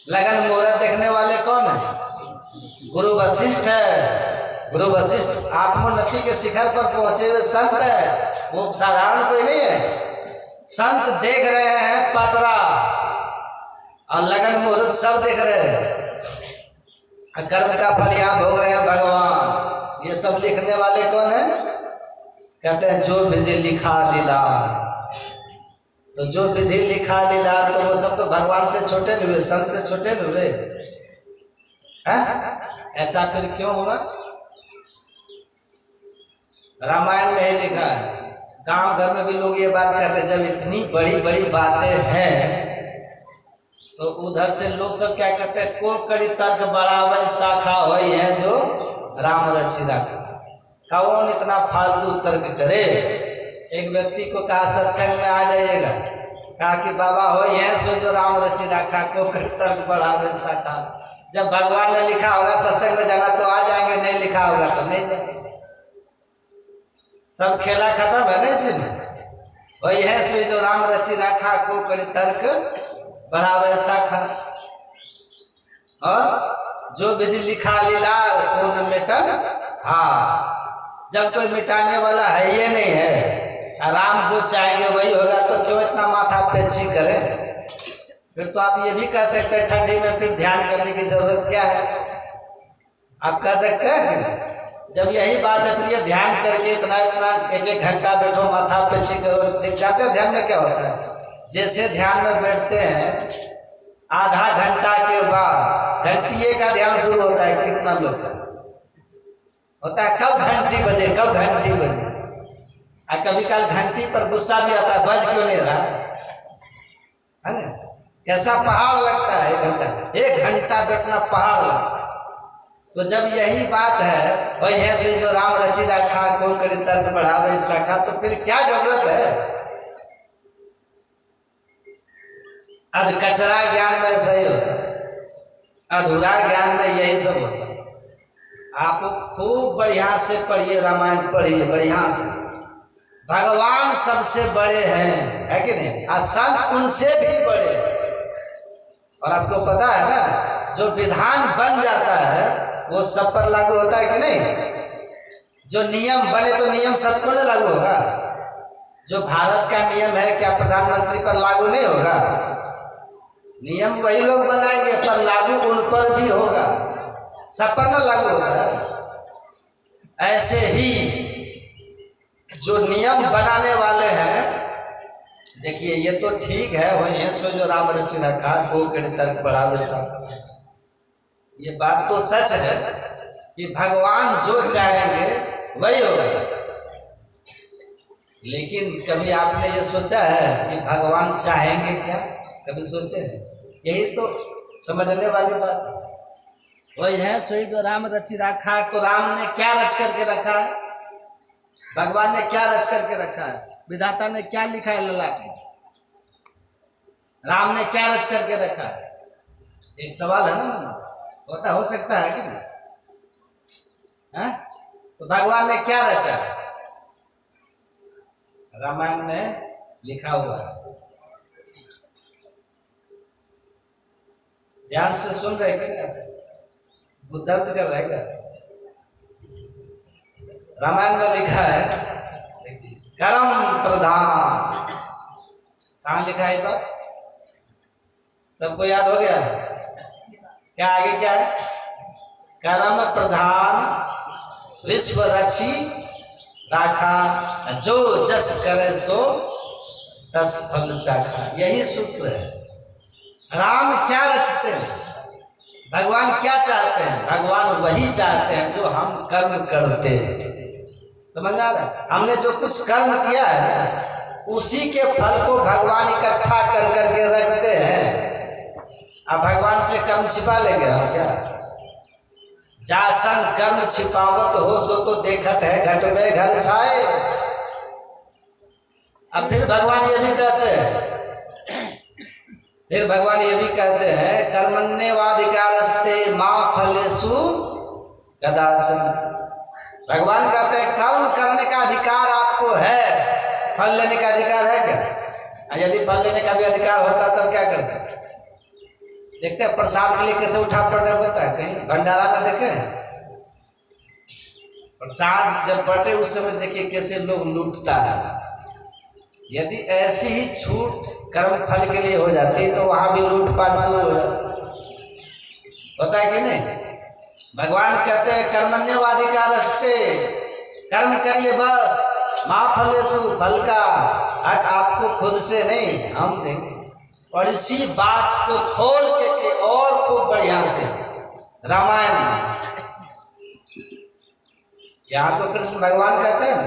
लगन मुहूर्त देखने वाले कौन है? गुरु वशिष्ठ है। गुरु वशिष्ठ आत्मोन्नति के शिखर पर पहुंचे हुए संत है, वो साधारण कोई नहीं है। संत देख रहे हैं पतरा और लगन मुहूर्त सब देख रहे हैं, कर्म का फल यहाँ भोग रहे हैं भगवान। ये सब लिखने वाले कौन है? कहते हैं जो विधि लिखा लीला। तो जो विधि लिखा लीला, तो वो सब तो भगवान से छोटे नहीं हुए, संत से छोटे नहीं हुए हैं? ऐसा फिर क्यों हुआ? रामायण में ही लिखा है। गांव घर में भी लोग ये बात कहते हैं, जब इतनी बड़ी बड़ी बातें हैं तो उधर से लोग सब क्या कहते हैं, को कड़ी तर्क बढ़ावे शाखा होई है जो राम रचि रखा। कौन इतना फालतू तर्क करे? एक व्यक्ति को कहा सत्संग में आ जाइएगा, कहा कि बाबा होई है सो जो राम रचि रखा, को कड़ी तर्क बढ़ावे शाखा। जब भगवान ने लिखा होगा सत्संग में जाना तो आ जाएंगे, नहीं लिखा होगा तो नहीं जाएंगे। सब खेला खत्म है ना इसमें। वही है सो जो राम रचि रखा, को कड़ी तर्क बढ़ावे शाखा। और जो विधि लिखा लीला को न मिटन हार। जब कोई मिटाने वाला है ये नहीं है, राम जो चाहेंगे वही होगा, तो क्यों इतना माथा पेची करें? फिर तो आप ये भी कह सकते हैं ठंडी में फिर ध्यान करने की जरूरत क्या है? आप कह सकते हैं कि जब यही बात है, फिर ये ध्यान करके इतना इतना एक एक घंटा बैठो माथा पेची करो। देख जाते हैं ध्यान में क्या होता है? जैसे ध्यान में बैठते हैं, आधा घंटा के बाद घंटिये का ध्यान शुरू होता है। कितना लोग का होता है, कब घंटी बजे, कब घंटी बजे। और कभी कल घंटी पर गुस्सा भी आता है, बज क्यों नहीं रहा है ना? कैसा पहाड़ लगता है एक घंटा बैठना पहाड़ लगता है। तो जब यही बात है, वही है से जो राम रचि रखा, को कड़ी तर्क बढ़ावे शाखा, तो फिर क्या जरूरत है? अध कचरा ज्ञान में सही होता है, अधूरा ज्ञान में यही सब होता है। आप खूब बढ़िया से पढ़िए, रामायण पढ़िए बढ़िया से। भगवान सबसे बड़े हैं, है कि नहीं? और संत उनसे भी बड़े हैं। और आपको पता है ना, जो विधान बन जाता है वो सब पर लागू होता है कि नहीं? जो नियम बने तो नियम सबको न लागू होगा। जो भारत का नियम है, क्या प्रधानमंत्री पर लागू नहीं होगा? नियम वही लोग बनाएंगे, पर लागू उन पर भी होगा, सब पर न लागू होगा। ऐसे ही जो नियम बनाने वाले हैं, देखिए ये तो ठीक है, वही है सो जो राम रचि रखा, को कड़ी तर्क बढ़ावे शाखा। ये बात तो सच है कि भगवान जो चाहेंगे वही होगा। लेकिन कभी आपने ये सोचा है कि भगवान चाहेंगे क्या? कभी सोचे? यही तो समझने वाली बात है। वही है सोई जो राम रचि रखा। तो राम ने क्या रच करके रखा है? भगवान ने क्या रच करके रखा है? विधाता ने क्या लिखा है ललाट में? राम ने क्या रच करके रखा है? एक सवाल है ना, होता हो सकता है कि नहीं? तो भगवान ने क्या रचा? रामायण में लिखा हुआ है। ध्यान से सुन रहे क्या? वो दर्द कर रहे क्या? रामायण में लिखा है, कर्म प्रधान। कहाँ लिखा है बात? सबको याद हो गया? क्या आगे क्या है? कर्म प्रधान विश्व रची राखा, जो जस करे सो तस फल चाखा। यही सूत्र है। राम क्या रचते हैं? भगवान क्या चाहते हैं? भगवान वही चाहते हैं जो हम कर्म करते हैं। समझ में आ रहा है? हमने जो कुछ कर्म किया है ना, उसी के फल को भगवान इकट्ठा कर करके रखते हैं। अब भगवान से कर्म छिपा लेंगे हम क्या? जासन कर्म छिपावत हो सो तो देखत है घट में घर छाए। अब फिर भगवान ये भी कहते हैं कर्मण्येवाधिकारस्ते मा फलेषु कदाचन। भगवान कहते हैं कर्म करने का अधिकार आपको है, फल लेने का अधिकार है क्या? यदि फल लेने का भी अधिकार होता तब क्या करते? देखते हैं प्रसाद के लिए कैसे उठा पटक होता है। कहीं भंडारा में देखे प्रसाद जब बटे उस समय देखिए कैसे लोग लूटता है। यदि ऐसी ही छूट कर्म फल के लिए हो जाती तो वहां भी लूटपाट शुरू हो जाता। होता है कि नहीं? भगवान कहते हैं कर्मण्येवाधिकारस्ते, कर्म करिए बस, मा फलेषु, फल का हक आपको खुद से नहीं, हम देंगे। और इसी बात को खोल के और खूब बढ़िया से रामायण, यहाँ तो कृष्ण भगवान कहते हैं ना,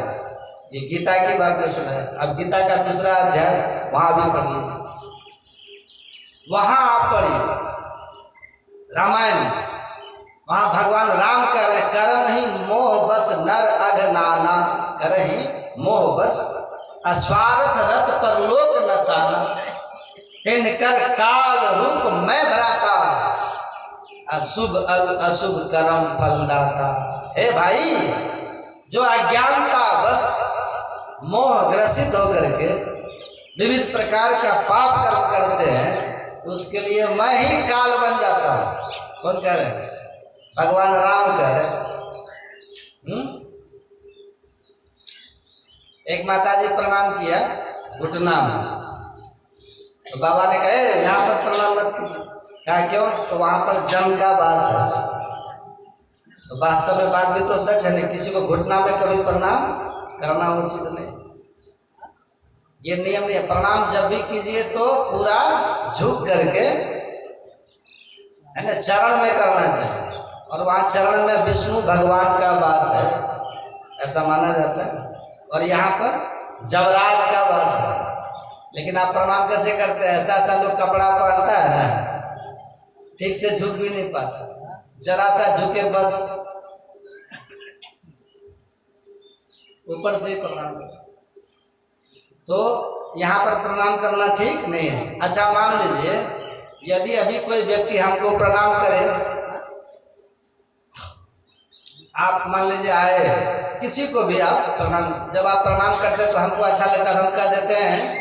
ये गीता की बात में सुना है। अब गीता का दूसरा अध्याय वहां भी पढ़िए, वहां आप पढ़िए रामायण। वहां भगवान राम कह रहे करम ही मोह बस नर अघनाना, कर ही मोह बस अस्वार्थ रथ परलोक नसाना, इनकर काल रूप मैं भराता, अशुभ अशुभ कर्म फलदाता। हे भाई, जो अज्ञानता बस मोह ग्रसित होकर के विविध प्रकार का पाप कर्म करते हैं, उसके लिए मैं ही काल बन जाता हूं। कौन कह रहे हैं? भगवान राम कह रहे। एक माताजी प्रणाम किया घुटना में, तो बाबा ने कहे यहाँ पर प्रणाम मत कीजिए। कहा क्यों? तो वहां पर जम का वास है। तो वास्तव में बात भी तो सच है, नहीं किसी को घुटना में कभी प्रणाम करना उचित नहीं, ये नियम नहीं है। प्रणाम जब भी कीजिए तो पूरा झुक करके, है ना, चरण में करना चाहिए। और वहां चरण में विष्णु भगवान का वास है, ऐसा माना जाता है। और यहाँ पर जमराज का वास है। लेकिन आप प्रणाम कैसे करते हैं? ऐसा ऐसा लोग कपड़ा पहनता है ना, ठीक से झुक भी नहीं पाता, जरा सा झुके बस ऊपर से ही प्रणाम कर। तो यहाँ पर प्रणाम करना ठीक नहीं है। अच्छा मान लीजिए यदि अभी कोई व्यक्ति हमको प्रणाम करे, आप मान लीजिए आए, किसी को भी आप प्रणाम, जब आप प्रणाम करते हैं तो हमको अच्छा लगता है, हम कह देते हैं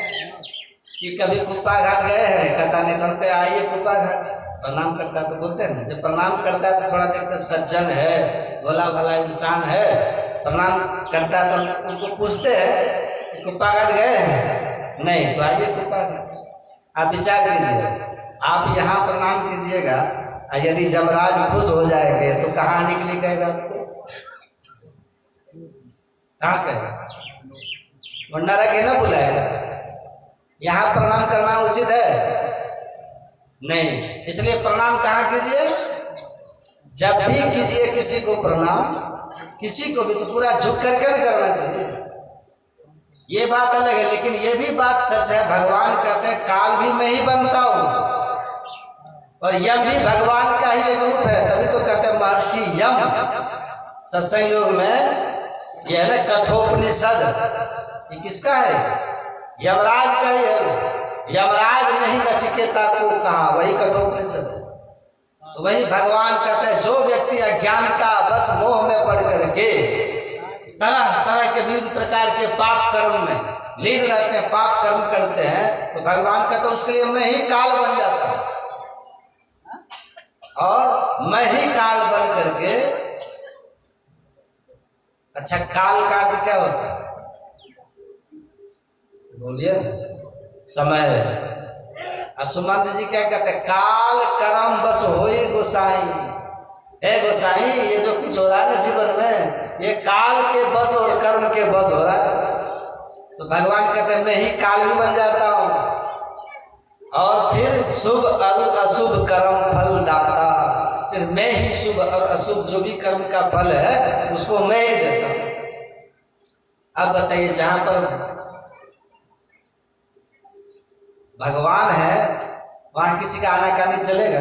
कि कभी कुप्पा घाट गए हैं, कहता नहीं तो हम पे आइए कुप्पा घाट, प्रणाम करता है तो बोलते हैं ना। जब प्रणाम करता है तो थोड़ा देखते सज्जन है, भोला भाला इंसान है, प्रणाम करता है तो उनको पूछते हैं कुप्पा घाट गए हैं, नहीं तो आइए कुप्पा घाट। आप विचार कीजिए, आप यहाँ प्रणाम कीजिएगा, यदि जमराज खुश हो जाएंगे तो कहाँ आने के लिए कहेगा आपको? कहाँ कहेगा? भंडारा के ना बुलाएगा। यहाँ प्रणाम करना उचित है नहीं, इसलिए प्रणाम कहाँ कीजिए? जब भी कीजिए किसी को प्रणाम, किसी को भी तो पूरा झुक करके नहीं करना चाहिए। ये बात अलग है, लेकिन ये भी बात सच है, भगवान कहते हैं काल भी मैं ही बनता हूँ और यम भी भगवान का ही एक रूप है। तभी तो कहते हैं महर्षि यम, सत्संग योग में यह है ना कठोपनिषद, ये किसका है? यमराज का ही है। यमराज ने ही नचिकेता को कहा, वही कठोपनिषद है। तो वही भगवान कहते हैं जो व्यक्ति अज्ञानता बस मोह में पड़ करके तरह तरह के विविध प्रकार के पाप कर्म में लीन रहते हैं, पाप कर्म करते हैं, तो भगवान कहते हैं उसके लिए मैं ही काल बन जाता हूं। और मैं ही काल बन करके, अच्छा काल का अर्थ क्या होता है? बोलिए। समय। सुमंत जी क्या कहते हैं, काल कर्म बस होई गोसाई। है गोसाई, ये जो कुछ हो रहा है ना जीवन में, ये काल के बस और कर्म के बस हो रहा है। तो भगवान कहते हैं मैं ही काल भी बन जाता हूँ और फिर शुभ और अशुभ कर्म फल दाता, फिर मैं ही शुभ और अशुभ जो भी कर्म का फल है उसको मैं ही देता हूँ। अब बताइए, जहां पर भगवान है वहां किसी का आनाकानी चलेगा?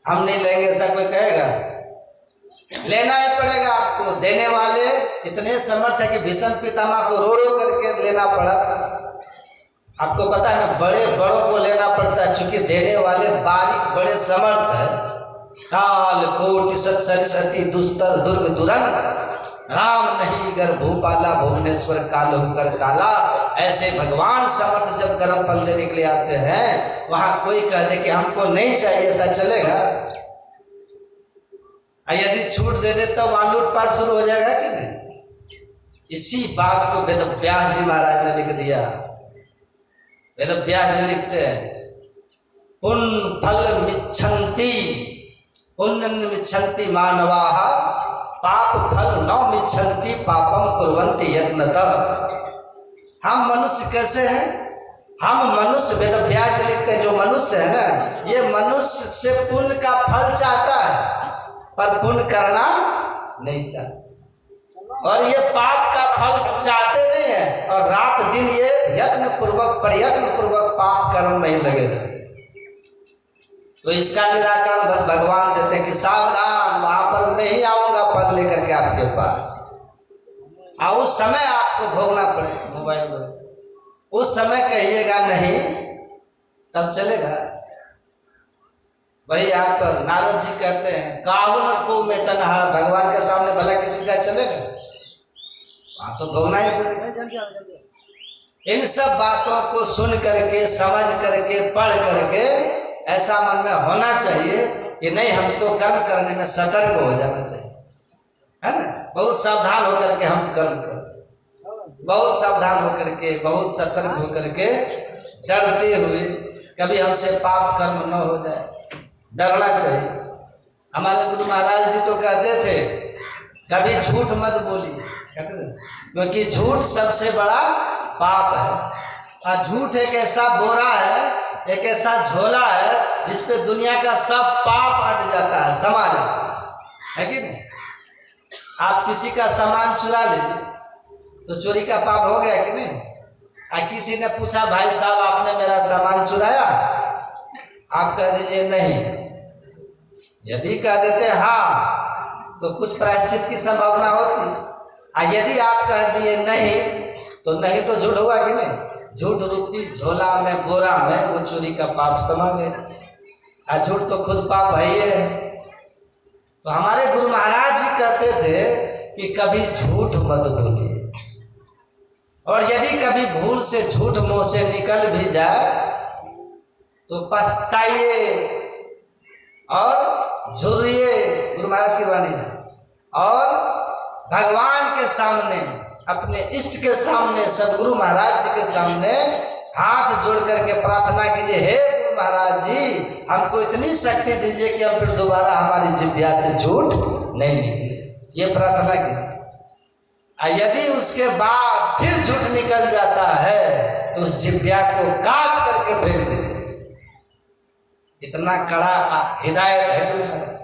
हम नहीं लेंगे ऐसा कोई कहेगा? लेना ही पड़ेगा आपको। देने वाले इतने समर्थ है कि भीष्म पितामह को रो रो करके लेना पड़ा था। आपको पता है ना, बड़े बड़ों को लेना पड़ता है, चूंकि देने वाले बारीक बड़े समर्थ है। काल कोटि सत सरस्वती दुस्तर दुर्ग दुरंत, राम नहीं गर भूपाला भुवनेश्वर कालो कर काला। ऐसे भगवान समर्थ जब कर्म फल देने के लिए आते हैं, वहां कोई कह दे कि हमको नहीं चाहिए, ऐसा चलेगा? यदि छूट दे दे तो वहां लूटपाट शुरू हो जाएगा कि नहीं? इसी बात को वेद व्यास जी महाराज ने लिख दिया। वेद व्यास जी लिखते हैं, पुण्य फल मिच्छन्ति पुण्य मिच्छन्ति मानवाः, पाप फल न मिच्छन्ति पापम कुर्वन्ति यत्नतः। हम मनुष्य कैसे हैं? हम मनुष्य, वेद व्यास लिखते हैं, जो मनुष्य है ना, ये मनुष्य से पुण्य का फल चाहता है पर पुण्य करना नहीं चाहता, और ये पाप का फल चाहते नहीं है, और रात दिन ये यत्न पूर्वक प्रयत्न पूर्वक पाप कर्म में ही लगे रहते। तो इसका निराकरण बस भगवान देते हैं कि सावधान, वहां पर मैं ही आऊंगा फल लेकर के आपके पास, और उस समय आपको भोगना पड़ेगा। मोबाइल में उस समय कहिएगा नहीं, तब चलेगा। वही यहाँ पर नारद जी कहते हैं, काहुन को मेटना, भगवान के सामने भला किसी का चलेगा? वहां तो भोगना ही पड़ेगा। इन सब बातों को सुन करके, समझ करके, पढ़ करके ऐसा मन में होना चाहिए कि नहीं, हमको कर्म करने में सतर्क हो जाना चाहिए, है ना? बहुत सावधान होकर के हम कर्म करें, बहुत सावधान होकर के, बहुत सतर्क होकर के, डरते हुए, कभी हमसे पाप कर्म न हो जाए, डरना चाहिए। हमारे गुरु महाराज जी तो कहते थे, कभी झूठ मत बोली, कहते थे, क्योंकि झूठ सबसे बड़ा पाप है। और झूठ एक ऐसा बोरा है, एक ऐसा झोला है जिसपे दुनिया का सब पाप अट जाता है, समा जाता है कि नहीं? आप किसी का सामान चुरा लीजिए तो चोरी का पाप हो गया कि नहीं? किसी ने पूछा, भाई साहब आपने मेरा सामान चुराया? आप कह दीजिए नहीं। यदि कह देते हाँ तो कुछ प्रायश्चित की संभावना होती। यदि आप कह दिए नहीं, तो नहीं तो झूठ होगा कि नहीं? झूठ रूपी झोला में, बोरा में वो चोरी का पाप समा गया। झूठ तो खुद पाप है ही है। तो हमारे गुरु महाराज जी कहते थे कि कभी झूठ मत बोलिए, और यदि कभी भूल से झूठ मुंह से निकल भी जाए तो पछताइए और झुर्रिए, गुरु महाराज की वाणी है, और भगवान के सामने, अपने इष्ट के सामने, सदगुरु महाराज जी के सामने हाथ जोड़ करके प्रार्थना कीजिए, हे गुरु महाराज जी हमको इतनी शक्ति दीजिए कि अब फिर दोबारा हमारी जिह्वा से झूठ नहीं निकले। ये प्रार्थना कीजिए। यदि उसके बाद फिर झूठ निकल जाता है तो उस जिह्वा को काट करके फेंक दीजिए। इतना कड़ा हिदायत है गुरु महाराज,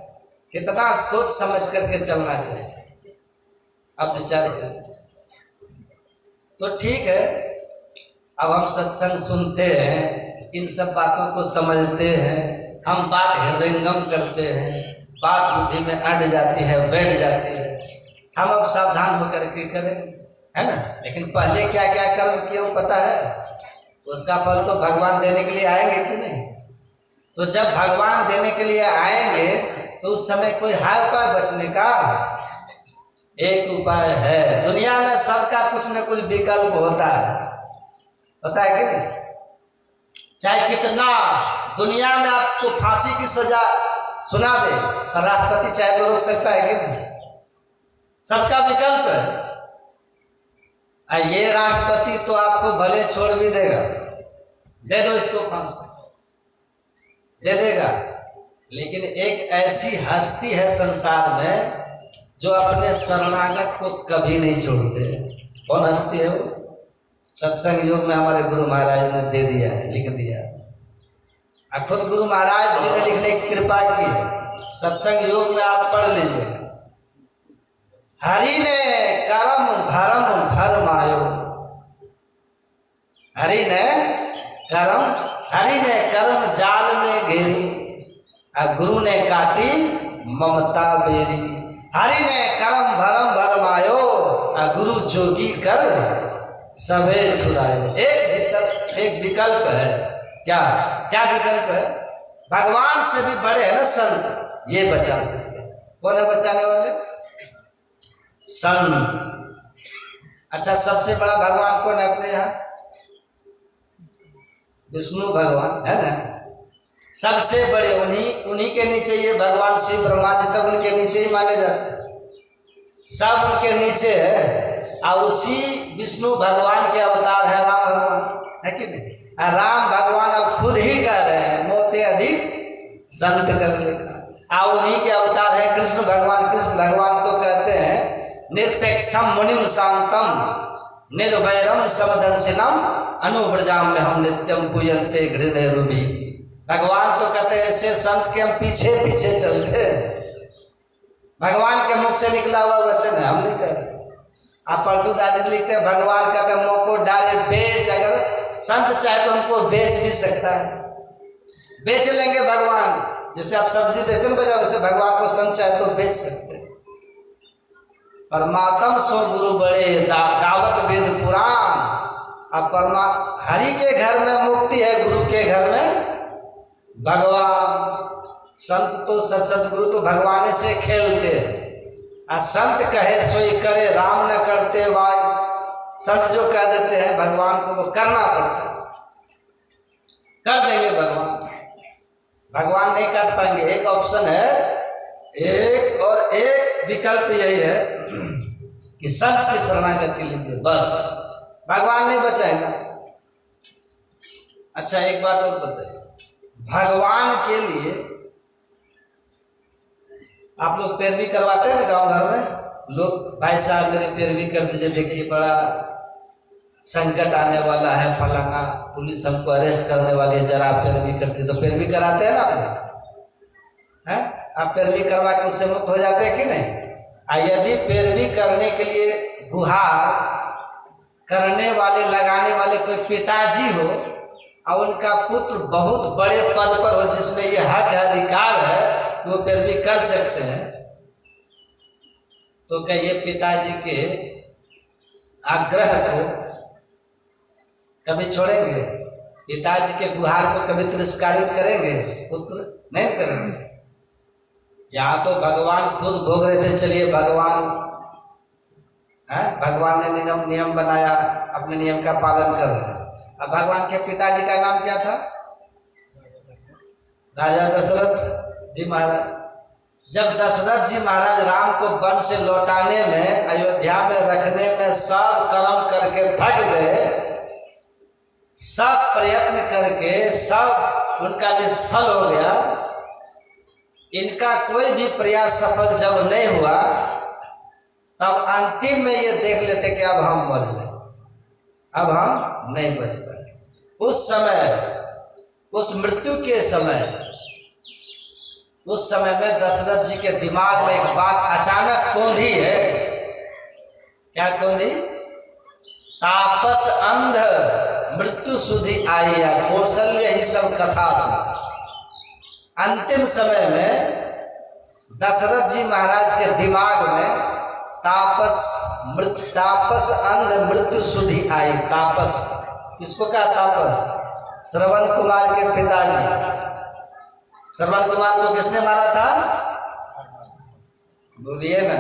कितना सोच समझ करके चलना चाहिए। अब विचार करें। तो ठीक है, अब हम सत्संग सुनते हैं, इन सब बातों को समझते हैं, हम बात हृदयंगम करते हैं, बात बुद्धि में अट जाती है, बैठ जाती है, हम अब सावधान होकर के करें, है ना? लेकिन पहले क्या क्या कर्म किए वो पता है, उसका फल तो भगवान देने के लिए आएंगे कि नहीं? तो जब भगवान देने के लिए आएंगे तो उस समय कोई है उपाय बचने का? एक उपाय है। दुनिया में सबका कुछ न कुछ विकल्प होता है कि नहीं? चाहे कितना दुनिया में आपको फांसी की सजा सुना दे, पर राष्ट्रपति चाहे तो रोक सकता है कि नहीं? सबका विकल्प है। ये राष्ट्रपति तो आपको भले छोड़ भी देगा, दे दो इसको फांसी, दे देगा। लेकिन एक ऐसी हस्ती है संसार में जो अपने शरणागत को कभी नहीं छोड़ते। कौन हस्ती है वो? सत्संग योग में हमारे गुरु महाराज ने दे दिया है, लिख दिया है। खुद गुरु महाराज जी ने लिखने की कृपा की है। सत्संग योग में आप पढ़ लीजिए, हरि ने करम धर्म भरमायो, हरि ने कर्म जाल में घेरी, गुरु ने काटी ममता बेरी। हरि ने कर्म भरम भरमायो, गुरु जोगी कर सबे छुड़ायो। एक विकल्प है। क्या क्या विकल्प है? भगवान से भी बड़े है ना संत, ये बचा सकते हैं। कौन है बचाने वाले? संत। अच्छा, सबसे बड़ा भगवान कौन है अपने यहाँ? विष्णु भगवान है ना, सबसे बड़े। उन्हीं के नीचे ये भगवान शिव ब्रह्मा जी सब उनके नीचे ही माने जाते हैं, सब उनके नीचे है। और उसी विष्णु भगवान के अवतार है राम भगवान, है कि नहीं? राम भगवान अब खुद ही कह रहे हैं मोते अधिक संत कर लेखा। और उन्हीं के अवतार है कृष्ण भगवान। कृष्ण भगवान तो कहते हैं निरपेक्षम मुनिम शांतम निर्वैरम समदर्शिनम अनुव्रजाम में हम नित्यम पूजनते घृणे रूबी। भगवान तो कहते हैं ऐसे संत के हम पीछे पीछे चलते हैं। भगवान के मुख से निकला हुआ वचन है, हम नहीं कहते। आप पलटू दास लिखते हैं भगवान कहते हैं मोह को डाले बेच। अगर संत चाहे तो उनको बेच भी सकता है, बेच लेंगे भगवान। जैसे आप सब्जी बेचते हैं बाजार, वैसे भगवान को संत चाहे तो बेच सकते हैं। परमात्म सो गुरु बड़े गावत वेद पुराण। अब हरि के घर में मुक्ति है, गुरु के घर में भगवान। संत तो सतगुरु तो भगवान से खेलते। संत कहे सोई करे राम न करते वाय। संत जो कह देते हैं भगवान को वो करना पड़ता है, कर देंगे भगवान। भगवान नहीं कर पाएंगे। एक ऑप्शन है, एक विकल्प यही है कि संत की शरणागति लीजिए, बस भगवान नहीं बचाएगा। अच्छा, एक बात और बताइए, भगवान के लिए आप लोग पैरवी करवाते हैं ना गांव घर में? लोग भाई साहब मेरी पैरवी कर दीजिए, देखिए बड़ा संकट आने वाला है, फलाना पुलिस हमको अरेस्ट करने वाली है, जरा आप पैरवी करती। तो पैरवी कराते हैं ना आप लोग, हैं? आप पैरवी करवा के उससे मुक्त हो जाते हैं कि नहीं? यदि पैरवी करने के लिए गुहार करने वाले लगाने वाले कोई पिताजी हो और उनका पुत्र बहुत बड़े पद पर हो, जिसमें ये हक है, अधिकार है, वो पैरवी कर सकते हैं, तो क्या ये पिताजी के आग्रह को कभी छोड़ेंगे? पिताजी के गुहार को कभी तिरस्कारित करेंगे? पुत्र नहीं करेंगे। यहाँ तो भगवान खुद भोग रहे थे। चलिए भगवान ने नियम बनाया, अपने नियम का पालन कर रहे हैं। अब भगवान के पिताजी का नाम क्या था? राजा दशरथ जी महाराज। जब दशरथ जी महाराज राम को वन से लौटाने में, अयोध्या में रखने में सब कर्म करके थक गए, सब प्रयत्न करके सब उनका निष्फल हो गया, इनका कोई भी प्रयास सफल जब नहीं हुआ, तब अंतिम में ये देख लेते कि अब हम मर गए, अब हम नहीं बच पाए। उस समय, उस मृत्यु के समय, उस समय में दशरथ जी के दिमाग में एक बात अचानक कौंधी है। क्या कौंधी? तापस अंध मृत्यु सुधि आई है, कौशल्य ही सब कथा थी। अंतिम समय में दशरथ जी महाराज के दिमाग में तापस अंध मृत्यु सुधि आई। तापस किसको कहा? तापस श्रवण कुमार के पिताजी। श्रवण कुमार को किसने मारा था? बोलिए ना,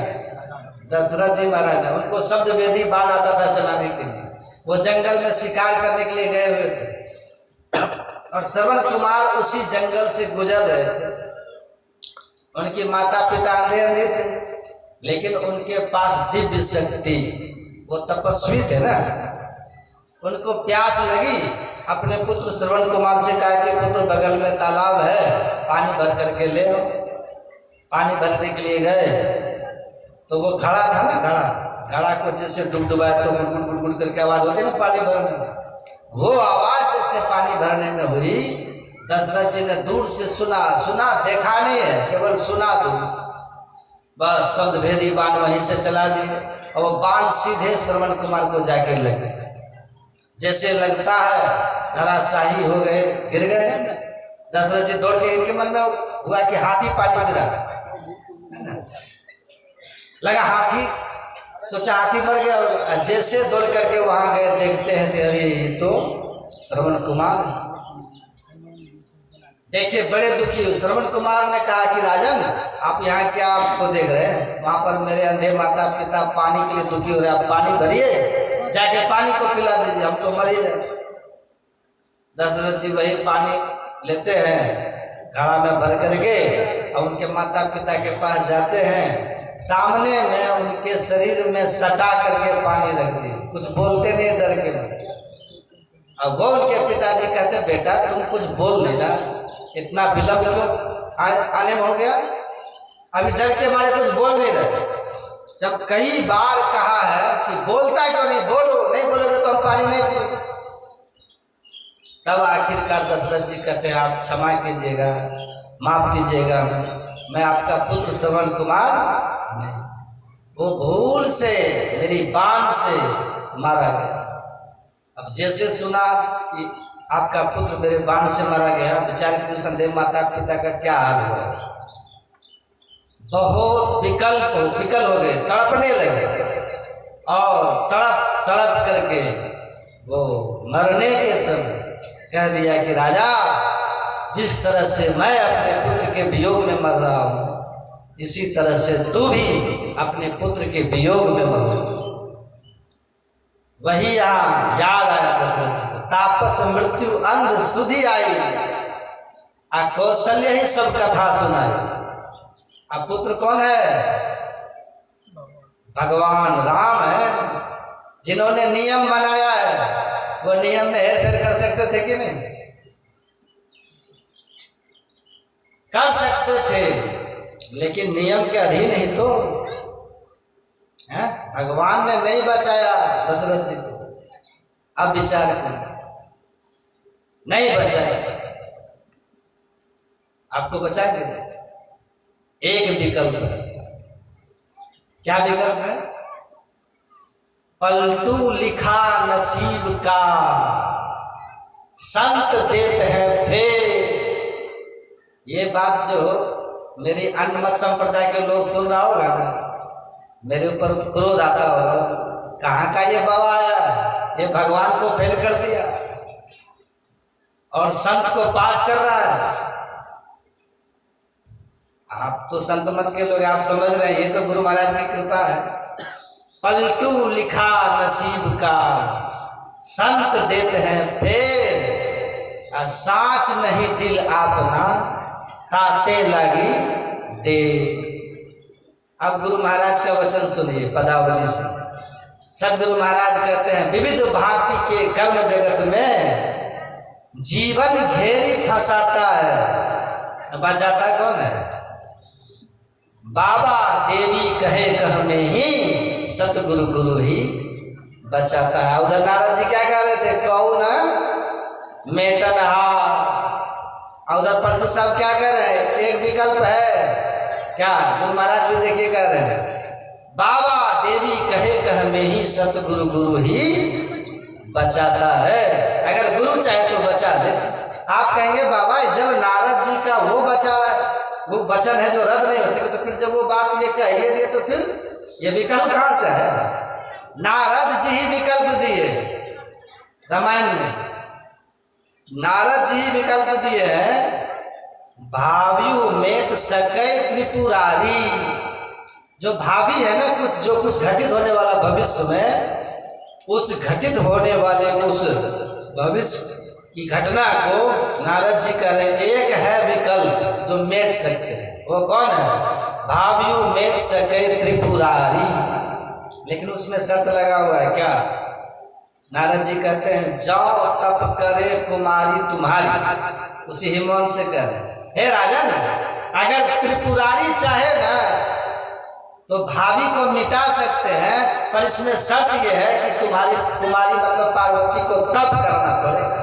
दशरथ जी महाराज ने। उनको शब्द वेदी बाण आता था चलाने के लिए, वो जंगल में शिकार करने के लिए गए हुए थे, और श्रवण कुमार उसी जंगल से गुजर रहे थे। उनके माता पिता अंधे थे, लेकिन उनके पास दिव्य शक्ति, वो तपस्वी थे ना, उनको प्यास लगी अपने पुत्र श्रवण कुमार से कहा कि पुत्र बगल में तालाब है, पानी भर करके ले आओ। पानी भरने के लिए गए तो वो घड़ा था ना, घड़ा को जैसे डुबडुबाया तो गुड़ गुड़ गुड़ करके आवाज होती है ना पानी भरने में, वो आवाज जैसे पानी भरने में हुई, दशरथ जी ने दूर से सुना, देखा नहीं है, केवल सुना दूर से। बस शब्द भेदी बाण वहीं से चला दिए और वो बाण सीधे श्रवण कुमार को जाके लग गए। जैसे लगता है धराशाही हो गए, गिर गए। दशरथ जी दौड़ के, इनके मन में हुआ कि हाथी पानी गिरा, लगा हाथी, सोचा हाथी मर गया। और जैसे दौड़ करके वहां गए, देखते हैं कि अरे तो श्रवण कुमार। देखिए बड़े दुखी हुए। श्रवण कुमार ने कहा कि राजन आप यहाँ क्या आपको देख रहे हैं, वहां पर मेरे अंधे माता पिता पानी के लिए दुखी हो रहे, आप पानी भरिए, जाके पानी को पिला दीजिए, हम तो मर ही रहे। दशरथ जी वही पानी लेते हैं, घड़ा में भर करके और उनके माता पिता के पास जाते हैं, सामने में उनके शरीर में सटा करके पानी रख दिए, कुछ बोलते नहीं डर के। अब वो उनके पिताजी कहते बेटा तुम कुछ बोल नहीं रहा, इतना विलंब क्यों आने में हो गया, अभी डर के मारे कुछ बोल नहीं रहे। जब कई बार कहा है कि बोलता क्यों नहीं, बोलो, नहीं बोलोगे तो हम पानी नहीं पिएंगे। तब आखिरकार दशरथ जी कहते हैं आप क्षमा कीजिएगा, माफ कीजिएगा, मैं आपका पुत्र श्रवण कुमार नहीं, वो भूल से मेरी बाण से मारा गया। अब जैसे सुना कि आपका पुत्र मेरे बाण से मारा गया, बेचारे के संदेह माता पिता का क्या हाल हुआ, बहुत विकल हो गए, तड़पने लगे और तड़प तड़प करके वो मरने के समय कह दिया कि राजा जिस तरह से मैं अपने पुत्र के वियोग में मर रहा हूं, इसी तरह से तू भी अपने पुत्र के वियोग में मर। वही यहाँ याद आया दशरथ जी को, तापस मृत्यु अंध सुधि आई, आ कौशल्य ही सब कथा सुनाई। अब पुत्र कौन है, भगवान राम है, जिन्होंने नियम बनाया है। वो नियम में हेर फेर कर सकते थे कि नहीं, कर सकते थे, लेकिन नियम के अधीन ही तो है। भगवान ने नहीं बचाया दशरथ जी को, अब विचार करें, नहीं बचाया, आपको बचाएंगे। एक विकल्प है, क्या विकल्प है, पलटू लिखा नसीब का, संत देते हैं फेर। ये बात जो मेरी अन्नमत संप्रदाय के लोग सुन रहा होगा ना, मेरे ऊपर क्रोध आता होगा, कहाँ का ये बाबा आया, ये भगवान को फेल कर दिया और संत को पास कर रहा है। आप तो संत मत के लोग, आप समझ रहे हैं, ये तो गुरु महाराज की कृपा है। पलटू लिखा नसीब का, संत देते हैं फेर, साच नहीं दिल आपना, ताते लगी दे। अब गुरु महाराज का वचन सुनिए पदावली से। सदगुरु महाराज कहते हैं, विविध भांति के कर्म जगत में जीवन घेरी फंसाता है, बचाता कौन है, बाबा देवी कहे कह में ही सतगुरु गुरु ही बचाता है। उधर नारद जी क्या कह रहे थे, कौन मेटन हा। उधर पलटू साहब क्या कह रहे हैं, एक विकल्प है, क्या गुरु महाराज भी देखिए कह रहे हैं, बाबा देवी कहे कह में ही सतगुरु गुरु ही बचाता है। अगर गुरु चाहे तो बचा दे। आप कहेंगे बाबा जब नारद जी का वो बचा रहा है, वो वचन है जो रद्द नहीं हो सके, तो फिर जब वो बात ये कह दिए तो फिर ये विकल्प कहां से है। नारद जी ही विकल्प दिए रामायण में, नारद जी ही विकल्प दिए हैं, भाव्यु मेट सके त्रिपुरारी। जो भावी है ना, कुछ जो कुछ घटित होने वाला भविष्य में, उस घटित होने वाले उस भविष्य की घटना को नारद जी कह रहे हैं, एक है विकल्प जो मेट सकते हैं, वो कौन है, भाव्यु मेट सके त्रिपुरारी। लेकिन उसमें शर्त लगा हुआ है, क्या, नारद जी कहते हैं जाओ तप करे कुमारी तुम्हारी। उसी हिमवंत से कह रहे हे राजन, अगर त्रिपुरारी चाहे ना तो भाभी को मिटा सकते हैं, पर इसमें शर्त यह है कि तुम्हारी कुमारी मतलब पार्वती को तप करना पड़ेगा।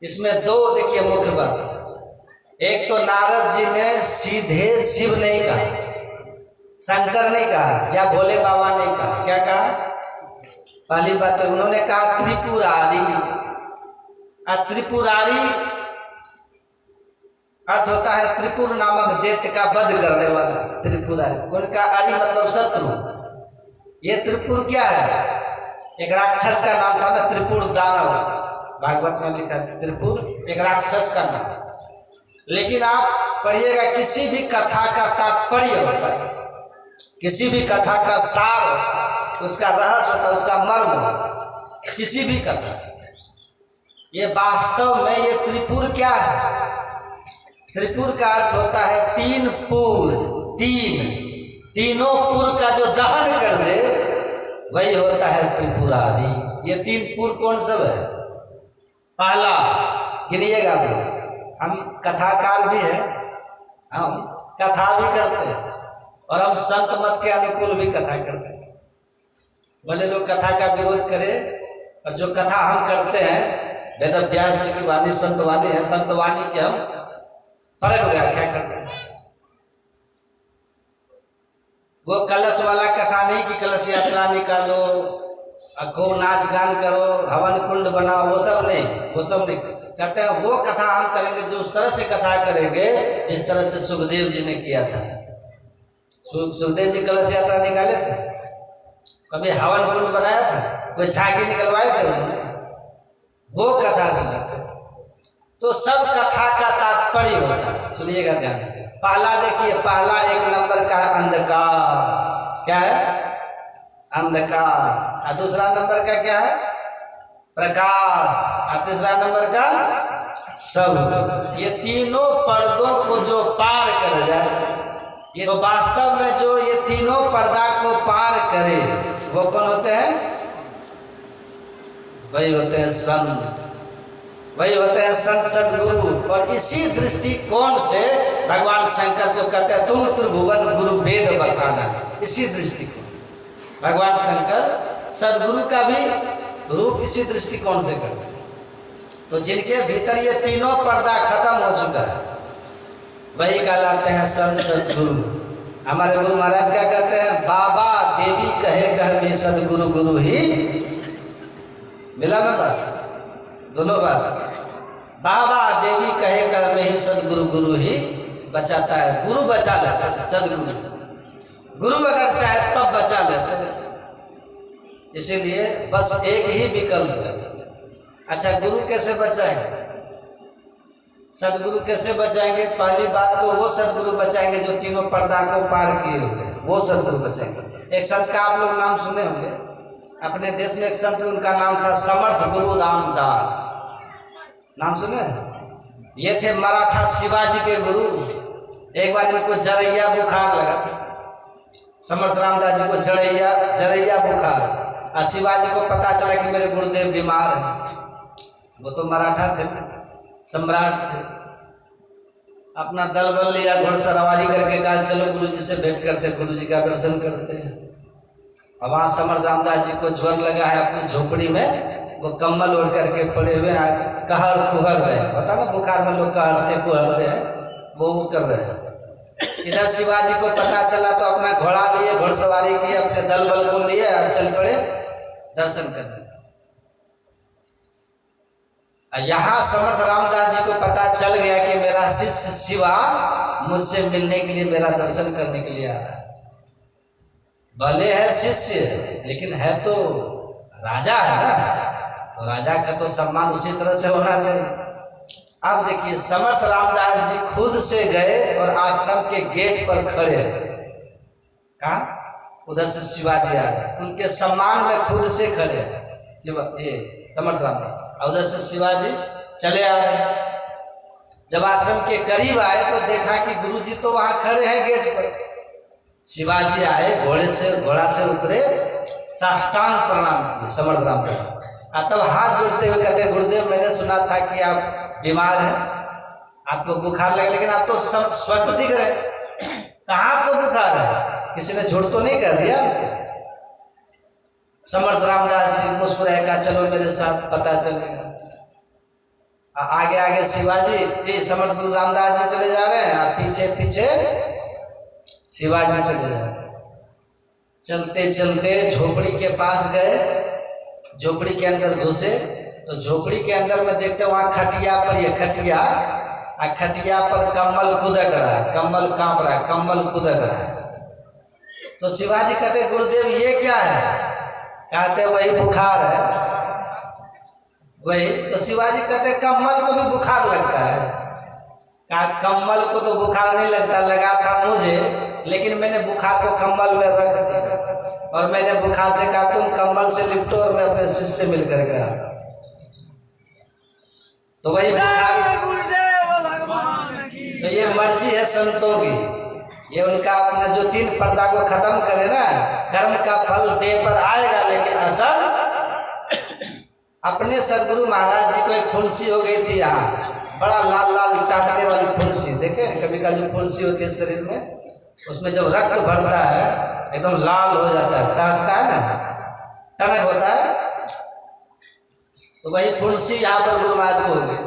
इसमें दो देखिए मुख्य बात। एक तो नारद जी ने सीधे शिव नहीं कहा, शंकर नहीं कहा, या भोले बाबा नहीं कहा। क्या कहा? पहली बात तो उन्होंने कहा त्रिपुरारी। त्रिपुरारी अर्थ होता है त्रिपुर नामक दैत्य का वध करने वाला त्रिपुरारी। उनका अरि मतलब शत्रु। ये त्रिपुर क्या है? एक राक्षस का नाम था ना, त्रिपुर दानव, भागवत में लिखा है त्रिपुर एक राक्षस का नाम। लेकिन आप पढ़िएगा, किसी भी कथा का तात्पर्य होता है, किसी भी कथा का सार, उसका रहस्य होता है, उसका मर्म होता है, किसी भी कथा। ये वास्तव में ये त्रिपुर क्या है? त्रिपुर का अर्थ होता है तीन पुर। तीनों पुर का जो दहन कर दे वही होता है त्रिपुरारी। ये तीन पुर कौन सब है? पहला गिनिएगा, हम कथाकार भी हैं, हम कथा भी करते हैं और हम संत मत के अनुकूल भी कथा करते हैं। भले लोग कथा का विरोध करें, और जो कथा हम करते हैं वेद व्यास जी की वाणी संतवाणी है, संतवाणी की हम परक व्याख्या करते हैं। वो कलश वाला कथा नहीं कि कलश यात्रा निकालो, खूब नाच गान करो, हवन कुंड बनाओ, वो सब नहीं, वो सब नहीं कहते हैं। वो कथा हम करेंगे जो उस तरह से कथा करेंगे जिस तरह से सुखदेव जी ने किया था। सुखदेव जी कलश यात्रा निकाले थे, कभी हवन कुंड बनाया था, कोई झांकी निकलवाए थे उन्होंने, वो कथा सुनाते। तो सब कथा का तात्पर्य होता है, सुनिएगा ध्यान से। पहला देखिए, पहला एक नंबर का अंधकार। क्या है? अंधकार। और दूसरा नंबर का क्या है? प्रकाश। और तीसरा नंबर का सब। ये तीनों पर्दों को जो पार कर जाए, ये तो वास्तव में जो ये तीनों पर्दा को पार करे वो कौन होते हैं? वही होते हैं संत, वही होते हैं संत सदगुरु। और इसी दृष्टिकोण से भगवान शंकर को कहते हैं तुम त्रिभुवन गुरु वेद बखाना। इसी दृष्टिकोण से भगवान शंकर सदगुरु का भी रूप इसी दृष्टिकोण से करते हैं। तो जिनके भीतर ये तीनों पर्दा खत्म हो चुका है वही कहलाते हैं संत सदगुरु। हमारे गुरु महाराज क्या कहते हैं? बाबा देवी कहे कह में सदगुरु गुरु ही मिला ना बात, दोनों बात। बाबा देवी कहे कह में ही सदगुरु गुरु ही बचाता है। गुरु बचा लेता है, सदगुरु। गुरु अगर चाहे तब बचा लेते हैं। इसीलिए बस एक ही विकल्प है। अच्छा, गुरु कैसे बचाएंगे? सदगुरु कैसे बचाएंगे? पहली बात तो वो सदगुरु बचाएंगे जो तीनों पर्दा को पार किए होंगे, वो सदगुरु बचाएंगे। एक संत का आप लोग नाम सुने होंगे, अपने देश में एक संत, उनका नाम था समर्थ गुरु रामदास। नाम सुने? ये थे मराठा शिवाजी के गुरु। एक बार इनको जरैया बुखार लगा था, समर्थ रामदास जी को जरैया बुखार। और शिवाजी को पता चला कि मेरे गुरुदेव बीमार हैं। वो तो मराठा थे, सम्राट थे। अपना दल बल लिया, घुड़सवारी करके कहा चलो गुरु जी से भेंट करते, गुरु जी का दर्शन करते हैं। अब वहाँ समर्थ रामदास जी को ज्वर लगा है, अपनी झोपड़ी में वो कम्बल ओढ़ करके पड़े हुए हैं, कहर कुहर रहे हैं। पता ना बुखार में लोग कहरते कुहरते हैं, वो कर रहे हैं। इधर शिवाजी को पता चला तो अपना घोड़ा लिए, घुड़सवारी की, अपने दल बल को लिए और चल पड़े दर्शन करने। यहाँ समर्थ रामदास जी को पता चल गया कि मेरा शिष्य शिवा मुझसे मिलने के लिए, मेरा दर्शन करने के लिए आ रहा है। भले है शिष्य लेकिन है तो राजा है ना, तो राजा का तो सम्मान उसी तरह से होना चाहिए। अब देखिए, समर्थ रामदास जी खुद से गए और आश्रम के गेट पर खड़े हैं। कहाँ? उधर से शिवाजी आ रहे, उनके सम्मान में खुद से खड़े हैं समर्थ रामदास। उधर से शिवाजी चले आ रहे। जब आश्रम के करीब आए तो देखा कि गुरुजी तो वहां खड़े हैं गेट पर। शिवाजी आए, घोड़ा से उतरे, साष्टांग प्रणाम किए समर्थ रामदास। तब हाथ जोड़ते हुए कहते गुरुदेव मैंने सुना था कि आप बीमार हैं, आपको बुखार लगा, लेकिन आप तो सब स्वस्थ दिख रहे हैं, कहाँ आपको बुखार है? किसी ने झूठ तो नहीं कर दिया? समर्थ रामदास जी मुस्कुराए, कहा चलो मेरे साथ पता चलेगा। आगे आगे शिवाजी, समर्थ गुरु रामदास जी चले जा रहे हैं और पीछे पीछे शिवाजी चले जा रहे हैं। चलते चलते झोपड़ी के पास गए, झोपड़ी के अंदर घुसे तो झोपड़ी के अंदर में देखते वहां खटिया पड़ी है, खटिया, खटिया पर कम्बल कुदक रहा है, कम्बल कांप रहा है, कम्बल कुदक रहा है। तो शिवाजी कहते गुरुदेव ये क्या है? कहते वही बुखार है, वही। तो शिवाजी कहते कम्बल को भी बुखार लगता है? कहा कम्बल को तो बुखार नहीं लगता, लगा था मुझे, लेकिन मैंने बुखार को कम्बल में रख दिया और मैंने बुखार से कहा तुम कम्बल से लिपटो और मैं अपने शिष्य से मिलकर गया। तो वही बुखार, तो ये मर्जी है संतों की, ये उनका अपना जो 3 पर्दा को खत्म करे ना, कर्म का फल देह पर आएगा, लेकिन असर अपने सदगुरु महाराज जी को एक फुंसी हो गई थी यहाँ, बड़ा लाल लाल टाटने वाली फुंसी, देखे कभी कभी जो फुंसी होती है शरीर में, उसमें जब रक्त भरता है एकदम लाल हो जाता है, टहकता है ना, टनक होता है। तो वही फुंसी यहाँ पर गुरु महाराज को हो गई।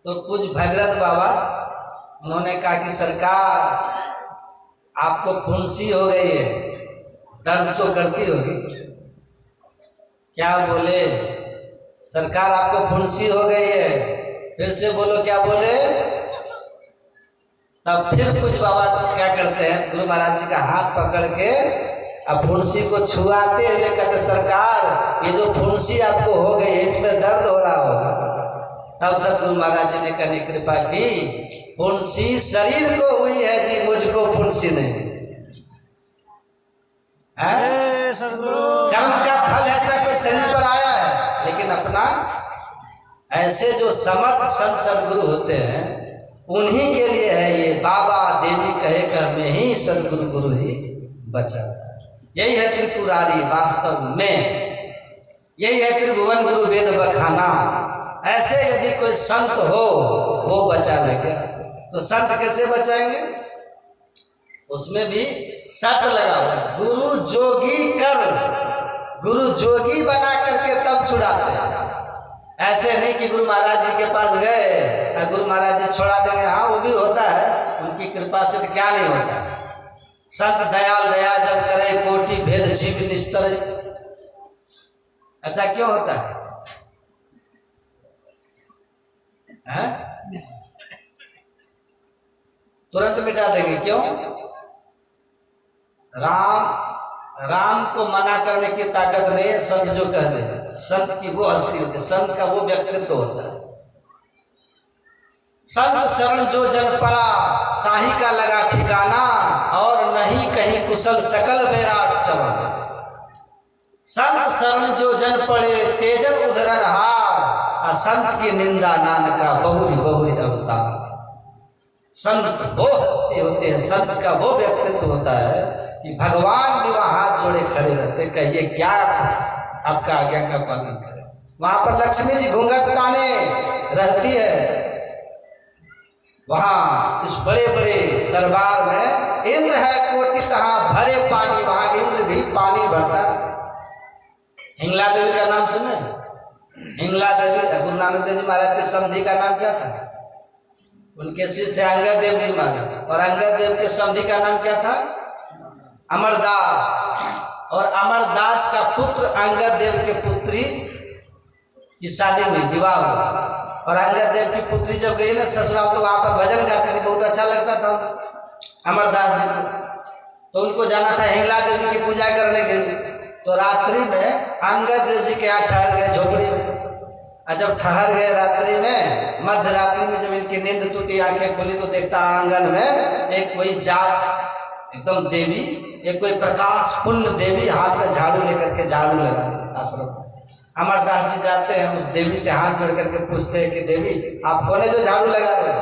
तो कुछ भगीरथ बाबा उन्होंने कहा कि सरकार आपको फुंसी हो गई है, दर्द तो करती होगी। क्या बोले? सरकार आपको फुंसी हो गई है। फिर से बोलो, क्या बोले? तब फिर कुछ बाबा क्या करते हैं, गुरु महाराज जी का हाथ पकड़ के अब फुंसी को छुआते हुए कहते सरकार ये जो फुंसी आपको हो गई है इसमें दर्द हो रहा होगा। तब सदगुरु महाराज जी ने करनी कृपा की, फुंसी शरीर को हुई है जी, मुझको फुंसी नहीं। कर्म का फल ऐसा कोई शरीर पर आया है, लेकिन अपना ऐसे जो समर्थ संत सदगुरु होते हैं उन्हीं के लिए है ये बाबा देवी कहे कर में ही सदगुरु गुरु ही बचा। यही है त्रिपुरारी वास्तव में, यही है त्रिभुवन गुरु वेद बखाना। ऐसे यदि कोई संत हो वो बचा लेगा। तो संत कैसे बचाएंगे? उसमें भी शर्त लगा हुआ है, गुरु जोगी कर, गुरु जोगी बना करके तब छुड़ाते हैं। ऐसे नहीं कि गुरु महाराज जी के पास गए और गुरु महाराज जी छोड़ा देंगे। हाँ वो भी होता है, उनकी कृपा से तो क्या नहीं होता। संत दयाल दया जब करे कोटि भेद जीव निस्तर, ऐसा क्यों होता है? तुरंत मिटा देंगे, क्यों? राम को मना करने की ताकत नहीं है। संत जो कह दे, संत की वो हस्ती होती है, संत का वो व्यक्तित्व होता है। संत शरण जो जन पड़ा ताही का लगा ठिकाना, और नहीं कहीं कुशल सकल बैराट चबा। संत शरण जो जन पड़े तेजन उधरन हार, संत की निंदा नानका बहुरी बहुरी अवतार। संत वो हस्ती होते हैं, संत का वो व्यक्तित्व होता है कि भगवान भी वहां हाथ जोड़े खड़े रहते, कहिए क्या आपका आज्ञा का पालन करें। वहां पर लक्ष्मी जी घूंघट ताने रहती है। वहां इस बड़े बड़े दरबार में इंद्र है कोटि तहां भरे पानी, वहां इंद्र भी पानी भरता है। हिंगला देवी का नाम सुने? हिंगला देवी गुरु नानक देव जी महाराज के समधी का नाम क्या था? उनके शिष्य थे अंगद देव जी महाराज, और अंगद देव के समधी का नाम क्या था? अमरदास। और अमरदास का पुत्र अंगद देव के पुत्री की शादी हुई, विवाह हुआ, और अंगद देव की पुत्री जब गई ना ससुराल तो वहां पर भजन गाती थी, बहुत अच्छा लगता था अमरदास जी को। तो उनको जाना था हिंगला देवी की पूजा करने के लिए। तो रात्रि में अंगद देव जी के यहाँ ठहर गए झोपड़ी में। और जब ठहर गए रात्रि में, मध्य रात्रि में जब इनकी नींद टूटी, आंखें खुली तो देखता आंगन में एक कोई जात एकदम देवी, एक कोई प्रकाश पुण्य देवी हाथ में झाड़ू लेकर के झाड़ू लगा आश्रम में। अमरदास जी जाते हैं, उस देवी से हाथ जोड़ करके पूछते हैं कि देवी आप कौन है जो झाड़ू लगा रहे हो?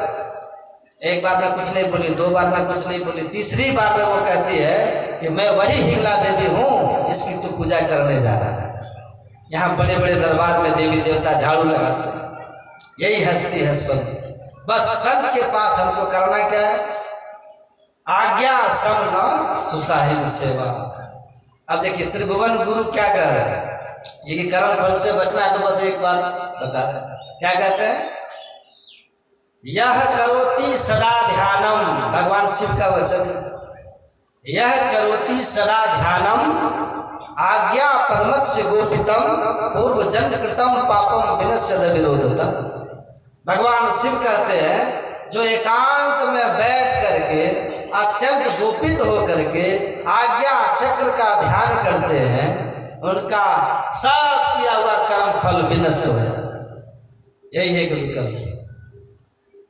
एक बार मैं कुछ नहीं बोली, 2 बार मैं कुछ नहीं बोली, तीसरी बार में वो कहती है कि मैं वही हिंगला देवी हूँ जिसकी तू पूजा करने जा रहा है। यहाँ बड़े बड़े दरबार में देवी देवता झाड़ू लगाते हैं, यही हस्ती है संत। बस संत के पास हमको करना क्या है? आज्ञा समन सुसाहिब सेवा। अब देखिए त्रिभुवन गुरु क्या कर रहे हैं, ये कि कर्म फल से बचना है तो बस एक बार बता रहे हैं, क्या कहते हैं? यह करोति सदा ध्यानम, भगवान शिव का वचन, यह करोति सदा ध्यानम आज्ञा परमस्य गोपितम पूर्व जन्म कृतम पापम विनश्यद विरोधतम। भगवान शिव कहते हैं जो एकांत में बैठ करके अत्यंत गोपित होकर के आज्ञा चक्र का ध्यान करते हैं, उनका सब किया हुआ कर्म फल विनष्ट हो जाता है। यही है विकल्प।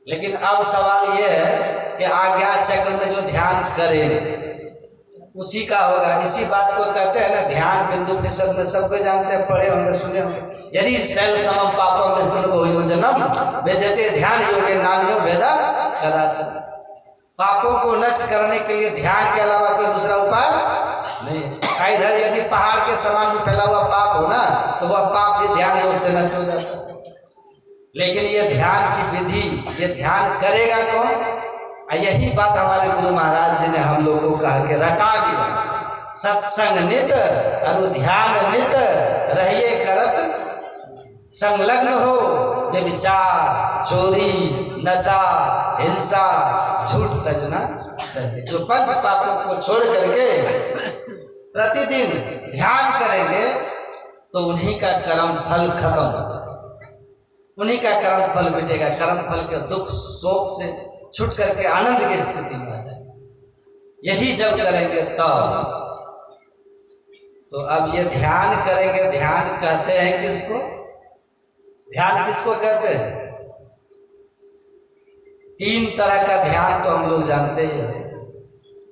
लेकिन अब सवाल यह है कि आज्ञा चक्र में जो ध्यान करें उसी का होगा। इसी बात को कहते हैं ना, ध्यान बिंदु उपनिषद में सबको जानते हैं, पढ़े होंगे, सुने होंगे। यदि शैल समम पापम विष्णु को योजनम वेदते ध्यान योगे नान्यो वेदा कदाचन। पापों को नष्ट करने के लिए ध्यान के अलावा कोई दूसरा उपाय नहीं। इधर यदि पहाड़ के समान में फैला हुआ पाप हो ना, तो वह पाप ये ध्यान योग से नष्ट हो जाता है। लेकिन ये ध्यान की विधि, ये ध्यान करेगा कौन? यही बात हमारे गुरु महाराज जी ने हम लोगों को कहा कि रटा दिया, सत्संग नित और ध्यान नित रहिए करत संलग्न हो, व्यभिचार चोरी नशा हिंसा झूठ तजना। जो पंच पापों को छोड़ करके प्रतिदिन ध्यान करेंगे तो उन्हीं का कर्म फल खत्म होगा, उन्हीं का कर्म फल मिटेगा। कर्म फल के दुख शोक से छूट करके आनंद की स्थिति में आ जाए। यही जब करेंगे तब। तो अब ये ध्यान करेंगे, ध्यान कहते हैं किसको? ध्यान किसको कहते हैं? तीन तरह का ध्यान तो हम लोग जानते ही हैं।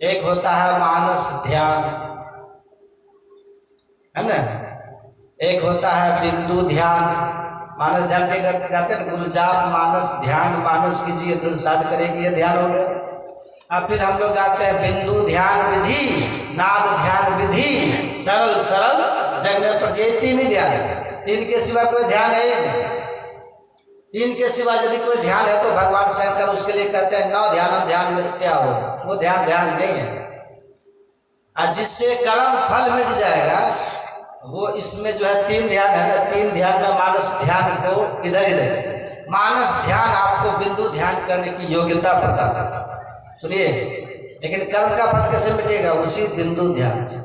एक होता है मानस ध्यान, है ना? एक होता है बिंदु ध्यान। मानस ध्यान के कहते हैं गुरु जाप मानस ध्यान, मानस कीजिए दृढ़ साध करेगी, ये ध्यान हो गया। अब फिर हम लोग आते हैं बिंदु ध्यान विधि, नाद ध्यान विधि, सरल सरल जग में पर। ये तीन ही ध्यान है, तीन के सिवा कोई ध्यान है ही नहीं। तीन के सिवा यदि कोई ध्यान है तो भगवान शंकर उसके लिए कहते हैं न ध्यानम ध्यान मिथ्या हो, वो ध्यान ध्यान नहीं है। जिससे कर्म फल मिट जाएगा वो इसमें जो है तीन ध्यान है ना, तीन ध्यान में मानस ध्यान को इधर ही रखें। मानस ध्यान आपको बिंदु ध्यान करने की योग्यता प्रदान करता, सुनिए। लेकिन कर्म का फल कैसे मिटेगा? उसी बिंदु ध्यान से।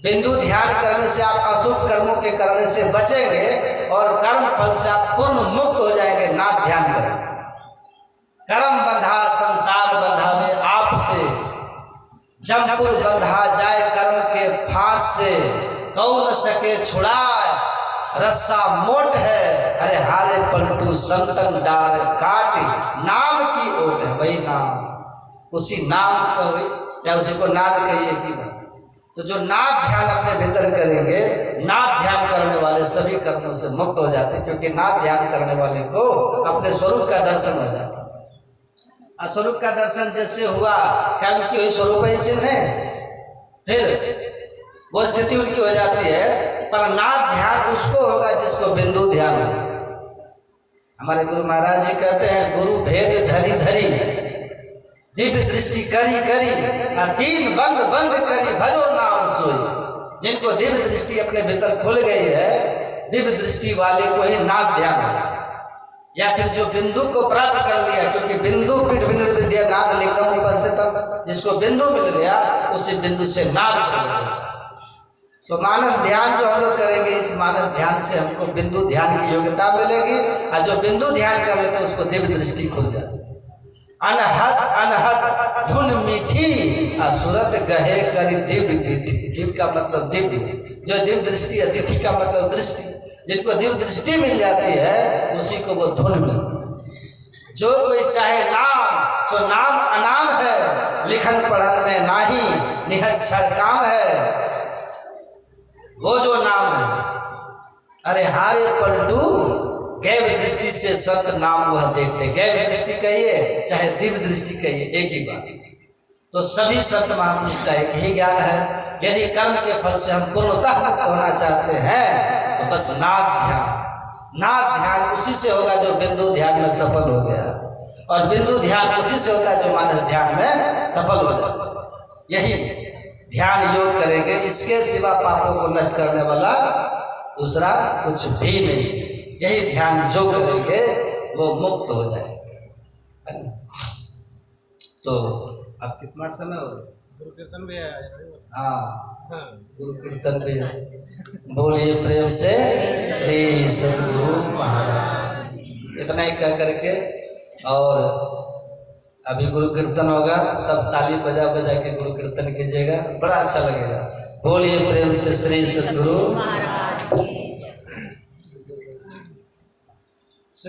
बिंदु ध्यान करने से आप अशुभ कर्मों के करने से बचेंगे और कर्म फल से आप पूर्ण मुक्त हो जाएंगे नाद ध्यान करने से। कर्म बंधा संसार बंधा में आपसे, जमपुर बंधा जाए कर्म के फांस से, कौन सके छुड़ाए रस्सा मोट है, अरे हारे पलटू संतन डार काटी, नाम की ओट है, वही नाम, उसी नाम का वही, चाहे उसी को नाद कहिए की बात। तो जो नाद ध्यान अपने भीतर करेंगे, नाद ध्यान करने वाले सभी कर्मों से मुक्त हो जाते हैं, क्योंकि नाद ध्यान करने वाले को अपने स्वरूप का दर्शन हो जाता है। स्वरूप का दर्शन जैसे हुआ, कर्म की वही स्वरूप ही चिन्ह है, फिर वो स्थिति उनकी हो जाती है। पर नाद ध्यान उसको होगा जिसको बिंदु ध्यान होगा। हमारे गुरु महाराज जी कहते हैं गुरु भेद धरी धरी, दिव्य दृष्टि करी करी, तीन बंद बंद करी भजो नाम सोई। जिनको दिव्य दृष्टि अपने भीतर खुल गई है, दिव्य दृष्टि वाले को ही नाद ध्यान है। या फिर जो बिंदु को प्राप्त कर लिया, क्योंकि बिंदु पीठ विनिर्दिद्य नाद लिंगम उपस्थितम, जिसको बिंदु मिल गया उसी बिंदु से नाद मिल गया। तो मानस ध्यान जो हम लोग करेंगे, इस मानस ध्यान से हमको बिंदु ध्यान की योग्यता मिलेगी, और जो बिंदु ध्यान कर लेते हैं उसको दिव्य दृष्टि खुल जाती है। अनहद अनहद धुन मीठी, असुरत गहे करी दिव्य तिथि। दिव्य का मतलब दिव्य, जो दिव्य दृष्टि, तिथि का मतलब दृष्टि। जिनको दिव्य दृष्टि मिल जाती है उसी को वो धुन मिलती है। जो कोई चाहे नाम, सो नाम अनाम है, लिखन पढ़न में नाही, निहक्षर काम है। वो जो नाम है, अरे हारे पलटू गैव दृष्टि से सत नाम वह देखते। गैव दृष्टि कहिए चाहे दिव्य दृष्टि कहिए, एक ही बात। तो सभी संत महापुरुष का एक ही ज्ञान है। यदि कर्म के फल से हम पूर्णतः मुक्त होना चाहते हैं तो बस नाद ध्यान उसी से होगा जो बिंदु ध्यान में सफल हो गया, और बिंदु ध्यान उसी से होता है जो मानस ध्यान में सफल हो जाता। यही ध्यान योग करेंगे, इसके सिवा पापों को नष्ट करने वाला दूसरा कुछ भी नहीं। यही ध्यान जो करेंगे वो मुक्त हो जाएगा। तो अब कितना समय हो गया? गुरु कीर्तन भी है। हाँ, गुरु कीर्तन भी। बोलिए प्रेम से श्री सद्गुरु महाराज। इतना ही कह करके, और अभी गुरु कीर्तन होगा, सब ताली बजा बजा के गुरु कीर्तन कीजिएगा, बड़ा अच्छा लगेगा। बोलिए प्रेम से श्री सद्गुरु महाराज।